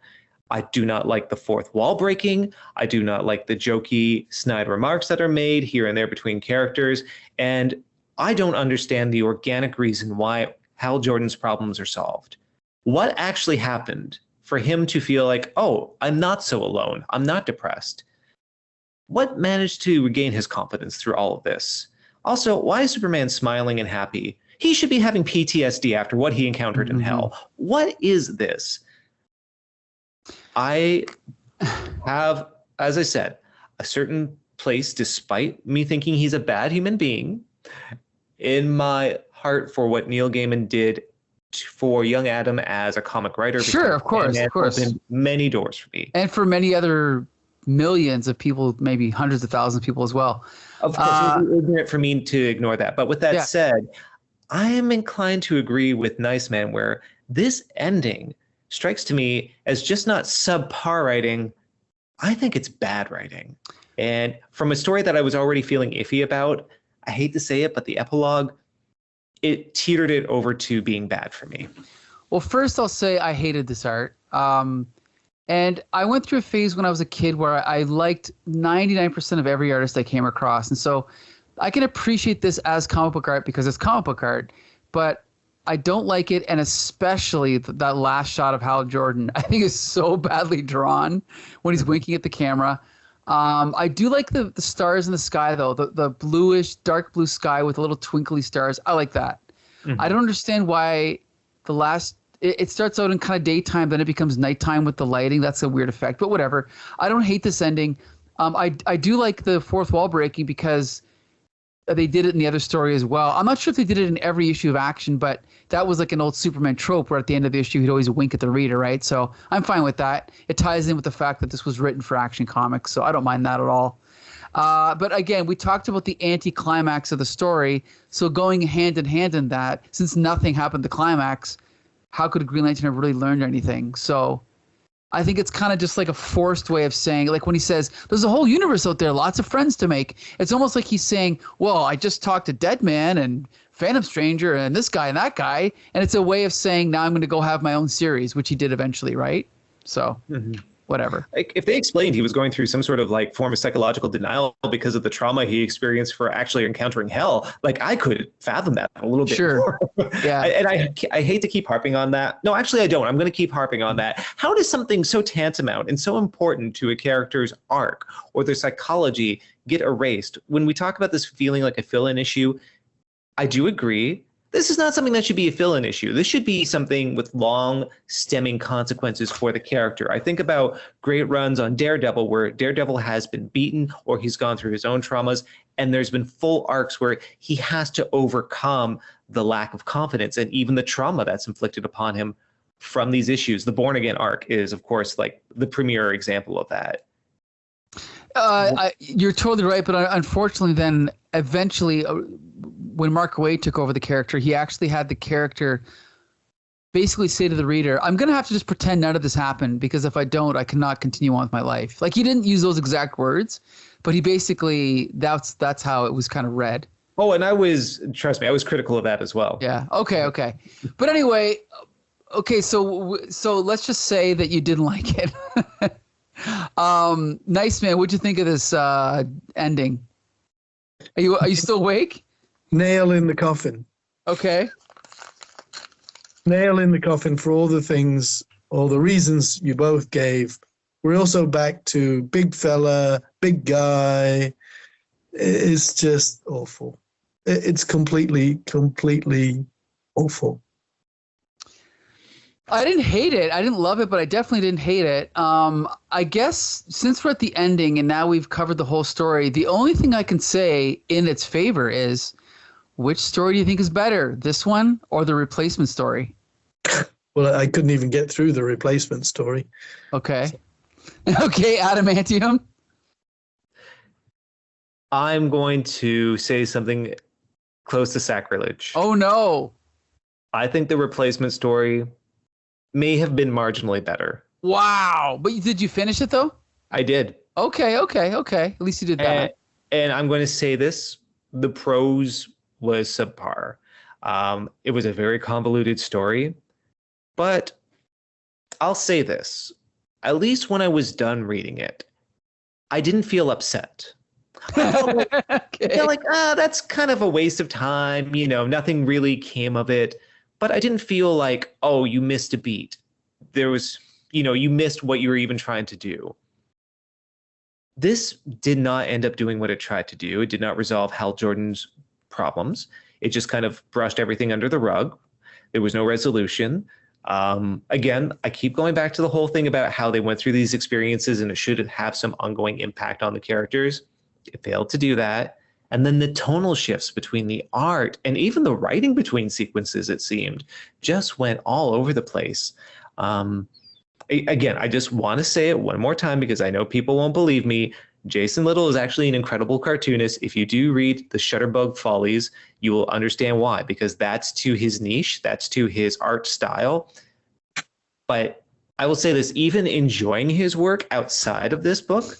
I do not like the fourth wall breaking. I do not like the jokey, snide remarks that are made here and there between characters. And I don't understand the organic reason why Hal Jordan's problems are solved. What actually happened for him to feel like, oh, I'm not so alone. I'm not depressed? What managed to regain his confidence through all of this? Also, why is Superman smiling and happy? He should be having PTSD after what he encountered in hell. What is this? I have, as I said, a certain place, despite me thinking he's a bad human being, in my heart for what Neil Gaiman did for young Adam as a comic writer.
Sure, of course.
Opened many doors for me.
And for many other millions of people, maybe hundreds of thousands of people as well.
Of course, it would be ignorant for me to ignore that. But with that said, I am inclined to agree with Nice Man, where This ending strikes to me as just not subpar writing. I think it's bad writing. And from a story that I was already feeling iffy about, I hate to say it, but the epilogue, it teetered it over to being bad for me.
Well, first I'll say I hated this art. And I went through a phase when I was a kid where I liked 99% of every artist I came across. And so I can appreciate this as comic book art because it's comic book art, but I don't like it. And especially that last shot of Hal Jordan, I think is so badly drawn when he's winking at the camera. I do like the stars in the sky, though, the bluish, dark blue sky with a little twinkly stars. I like that. Mm-hmm. I don't understand why it starts out in kind of daytime, then it becomes nighttime with the lighting. That's a weird effect, but whatever. I don't hate this ending. I do like the fourth wall breaking because they did it in the other story as well. I'm not sure if they did it in every issue of Action, but that was like an old Superman trope where at the end of the issue, he'd always wink at the reader, right? So I'm fine with that. It ties in with the fact that this was written for Action Comics, so I don't mind that at all. But again, we talked about the anti-climax of the story. So going hand in hand in that, since nothing happened to climax, how could a Green Lantern have really learned anything? So I think it's kind of just like a forced way of saying, like when he says, there's a whole universe out there, lots of friends to make. It's almost like he's saying, well, I just talked to Deadman and Phantom Stranger and this guy and that guy. And it's a way of saying, now I'm going to go have my own series, which he did eventually, right? So whatever.
Like if they explained he was going through some sort of like form of psychological denial because of the trauma he experienced for actually encountering hell, like I could fathom that a little bit more.
Yeah.
And I hate to keep harping on that. No, actually I don't. I'm going to keep harping on that. How does something so tantamount and so important to a character's arc or their psychology get erased? When we talk about this feeling like a fill-in issue, I do agree. This is not something that should be a fill-in issue. This should be something with long stemming consequences for the character. I think about great runs on Daredevil where Daredevil has been beaten or he's gone through his own traumas, and there's been full arcs where he has to overcome the lack of confidence and even the trauma that's inflicted upon him from these issues. The Born Again arc is, of course, like the premier example of that.
You're totally right, but unfortunately then eventually when Mark Waid took over the character, he actually had the character basically say to the reader, I'm going to have to just pretend none of this happened because if I don't, I cannot continue on with my life. Like he didn't use those exact words, but he basically, that's how it was kind of read.
Oh, and trust me, I was critical of that as well.
Yeah. Okay. But anyway, okay. So let's just say that you didn't like it. Nice man. What'd you think of this ending? Are you still awake?
Nail in the coffin.
Okay.
Nail in the coffin for all the things, all the reasons you both gave. We're also back to big fella, big guy. It's just awful. It's completely awful.
I didn't hate it. I didn't love it, but I definitely didn't hate it. I guess since we're at the ending and now we've covered the whole story, the only thing I can say in its favor is, which story do you think is better, this one or the replacement story?
Well, I couldn't even get through the replacement story.
Okay. Okay, Adamantium.
I'm going to say something close to sacrilege.
Oh, no.
I think the replacement story may have been marginally better.
Wow. But did you finish it, though?
I did.
Okay. At least you did that.
And I'm going to say this. The prose was subpar. It was a very convoluted story. But I'll say this. At least when I was done reading it, I didn't feel upset. I felt like, that's kind of a waste of time. Nothing really came of it. But I didn't feel like, oh, you missed a beat. There was, you missed what you were even trying to do. This did not end up doing what it tried to do. It did not resolve Hal Jordan's problems. It just kind of brushed everything under the rug. There was no resolution. Again, I keep going back to the whole thing about how they went through these experiences and it should have some ongoing impact on the characters. It failed to do that. And then the tonal shifts between the art and even the writing between sequences, it seemed, just went all over the place. Again, I just want to say it one more time because I know people won't believe me. Jason Little is actually an incredible cartoonist. If you do read the Shutterbug Follies, you will understand why, because that's to his niche, that's to his art style. But I will say this, even enjoying his work outside of this book,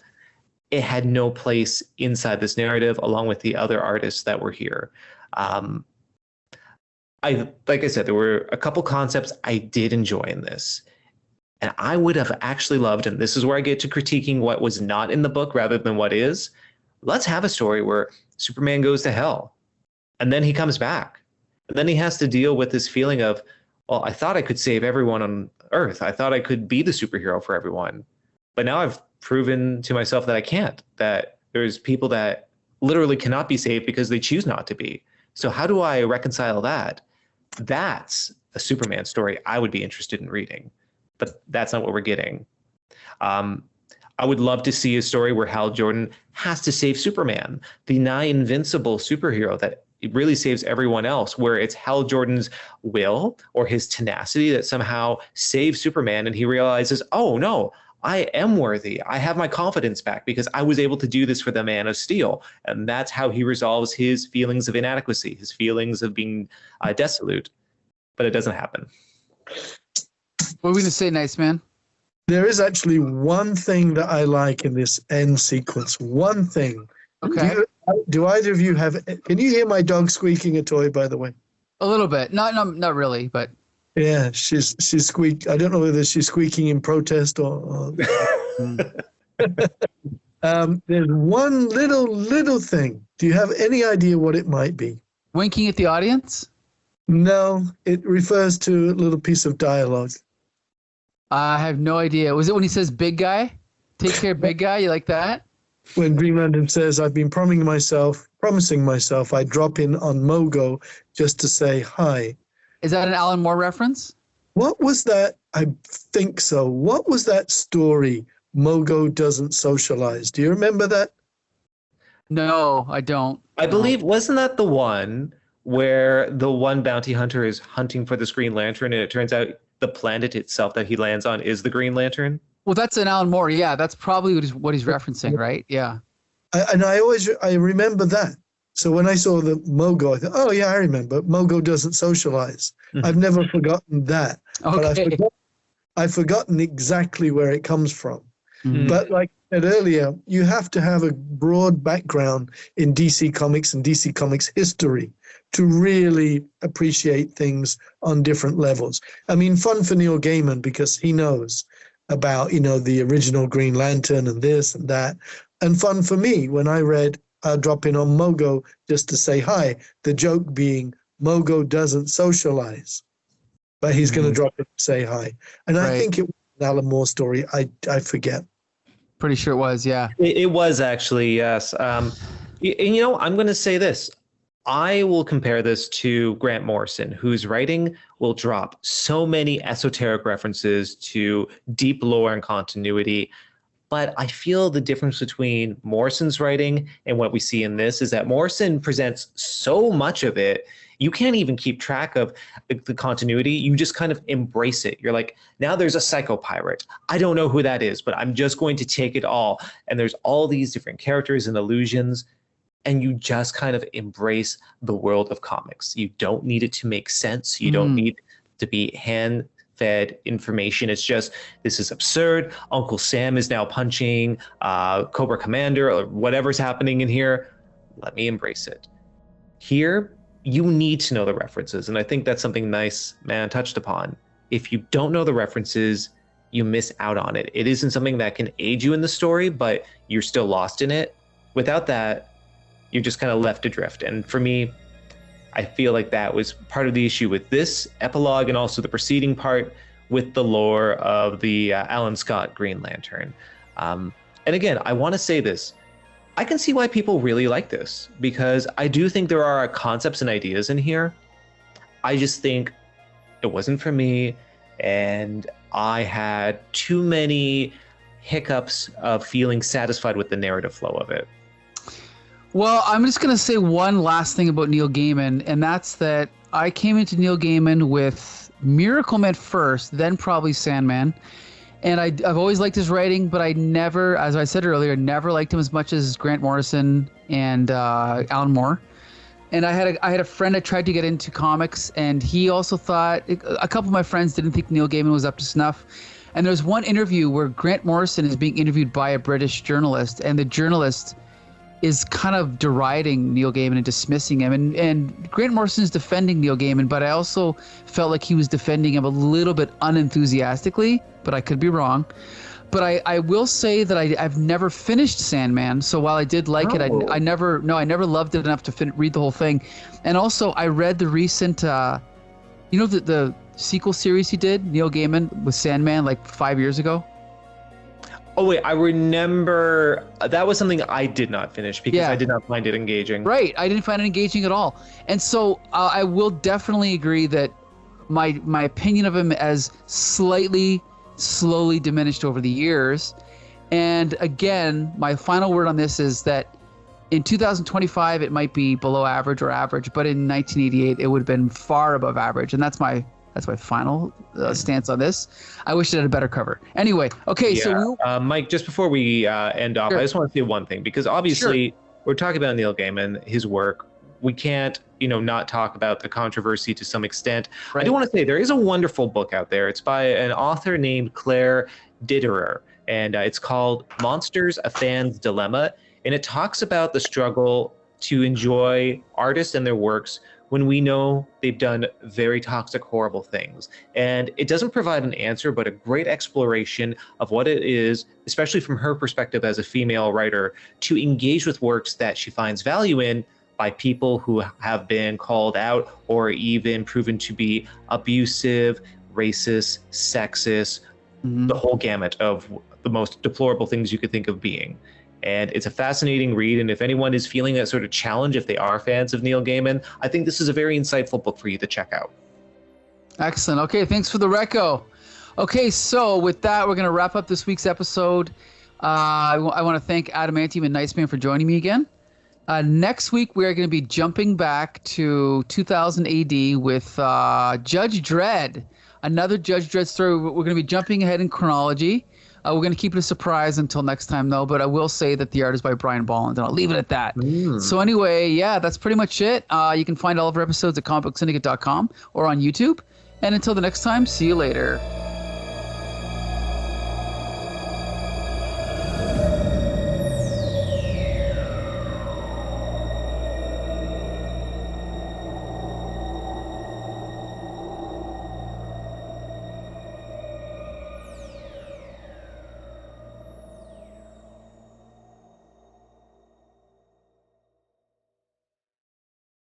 it had no place inside this narrative along with the other artists that were here. Like I said, there were a couple concepts I did enjoy in this. And I would have actually loved, and this is where I get to critiquing what was not in the book rather than what is. Let's have a story where Superman goes to hell and then he comes back. And then he has to deal with this feeling of, well, I thought I could save everyone on Earth. I thought I could be the superhero for everyone. But now I've proven to myself that I can't, that there's people that literally cannot be saved because they choose not to be. So how do I reconcile that? That's a Superman story I would be interested in reading. But that's not what we're getting. I would love to see a story where Hal Jordan has to save Superman, the nigh invincible superhero that really saves everyone else, where it's Hal Jordan's will or his tenacity that somehow saves Superman, and he realizes, oh no, I am worthy. I have my confidence back because I was able to do this for the Man of Steel. And that's how he resolves his feelings of inadequacy, his feelings of being desolate. But it doesn't happen.
What are we going to say, Nice Man?
There is actually one thing that I like in this end sequence. One thing.
Okay.
Do either of you have? Can you hear my dog squeaking a toy? By the way.
A little bit. Not really, but.
Yeah, she's squeak. I don't know whether she's squeaking in protest or. There's one little thing. Do you have any idea what it might be?
Winking at the audience?
No, it refers to a little piece of dialogue.
I have no idea. Was it when he says big guy? Take care, big guy? You like that?
When Green Lantern says, I've been promising myself I'd drop in on Mogo just to say hi.
Is that an Alan Moore reference?
What was that? I think so. What was that story, Mogo Doesn't Socialize? Do you remember that?
No, I don't.
I believe, wasn't that the one where the one bounty hunter is hunting for this Green Lantern and it turns out the planet itself that he lands on is the Green Lantern?
Well, that's an Alan Moore. Yeah, that's probably what he's referencing, right? Yeah.
I remember that. So when I saw the Mogo, I thought, oh, yeah, I remember. Mogo Doesn't Socialize.
Mm-hmm.
I've never forgotten that.
Okay.
But I've forgotten exactly where it comes from.
Mm-hmm.
But like I said earlier, you have to have a broad background in DC Comics and DC Comics history to really appreciate things on different levels. I mean, fun for Neil Gaiman because he knows about, the original Green Lantern and this and that. And fun for me when I read Drop In on Mogo just to say hi, the joke being Mogo doesn't socialize, but he's going to drop in and say hi. And I think it was an Alan Moore story. I forget.
Pretty sure it was, yeah.
It was actually, yes. I'm going to say this. I will compare this to Grant Morrison, whose writing will drop so many esoteric references to deep lore and continuity. But I feel the difference between Morrison's writing and what we see in this is that Morrison presents so much of it, you can't even keep track of the continuity. You just kind of embrace it. You're like, now there's a psycho pirate. I don't know who that is, but I'm just going to take it all. And there's all these different characters and illusions. And you just kind of embrace the world of comics. You don't need it to make sense. You don't need to be hand-fed information. It's just, this is absurd. Uncle Sam is now punching Cobra Commander or whatever's happening in here. Let me embrace it. Here, you need to know the references. And I think that's something Nice Man touched upon. If you don't know the references, you miss out on it. It isn't something that can aid you in the story, but you're still lost in it. Without that, you're just kind of left adrift. And for me, I feel like that was part of the issue with this epilogue and also the preceding part with the lore of the Alan Scott Green Lantern. And again, I want to say this. I can see why people really like this because I do think there are concepts and ideas in here. I just think it wasn't for me and I had too many hiccups of feeling satisfied with the narrative flow of it.
Well, I'm just going to say one last thing about Neil Gaiman, and that's that I came into Neil Gaiman with Miracleman first, then probably Sandman. And I've always liked his writing, but I never, as I said earlier, never liked him as much as Grant Morrison and Alan Moore. And I had a friend that tried to get into comics, and he also thought, a couple of my friends didn't think Neil Gaiman was up to snuff. And there's one interview where Grant Morrison is being interviewed by a British journalist, and the journalist is kind of deriding Neil Gaiman and dismissing him. And Grant Morrison is defending Neil Gaiman, but I also felt like he was defending him a little bit unenthusiastically, but I could be wrong. But I will say that I've never finished Sandman. So while I did like it, I never loved it enough to read the whole thing. And also I read the recent, the sequel series he did, Neil Gaiman with Sandman, like 5 years ago.
Oh, wait, I remember that was something I did not finish because I did not find it engaging.
Right. I didn't find it engaging at all. And so I will definitely agree that my opinion of him as slowly diminished over the years. And again, my final word on this is that in 2025, it might be below average or average, but in 1988, it would have been far above average. And that's my final stance on this. I wish it had a better cover. Anyway, okay, so
Mike, just before we end off,
Sure.
I just want to say one thing, because obviously we're talking about Neil Gaiman, his work. We can't, not talk about the controversy to some extent.
Right.
I do want to say there is a wonderful book out there. It's by an author named Claire Diderer, and it's called Monsters: A Fan's Dilemma, and it talks about the struggle to enjoy artists and their works when we know they've done very toxic, horrible things. And it doesn't provide an answer, but a great exploration of what it is, especially from her perspective as a female writer, to engage with works that she finds value in by people who have been called out or even proven to be abusive, racist, sexist, the whole gamut of the most deplorable things you could think of being. And it's a fascinating read. And if anyone is feeling that sort of challenge, if they are fans of Neil Gaiman, I think this is a very insightful book for you to check out.
Excellent. Okay, thanks for the reco. Okay, so with that, we're going to wrap up this week's episode. I want to thank Adamantium and Niceman for joining me again. Next week, we are going to be jumping back to 2000 AD with Judge Dredd, another Judge Dredd story. We're going to be jumping ahead in chronology. We're going to keep it a surprise until next time, though. But I will say that the art is by Brian Bolland, and I'll leave it at that. So anyway, that's pretty much it. You can find all of our episodes at comicbooksyndicate.com or on YouTube. And until the next time, see you later.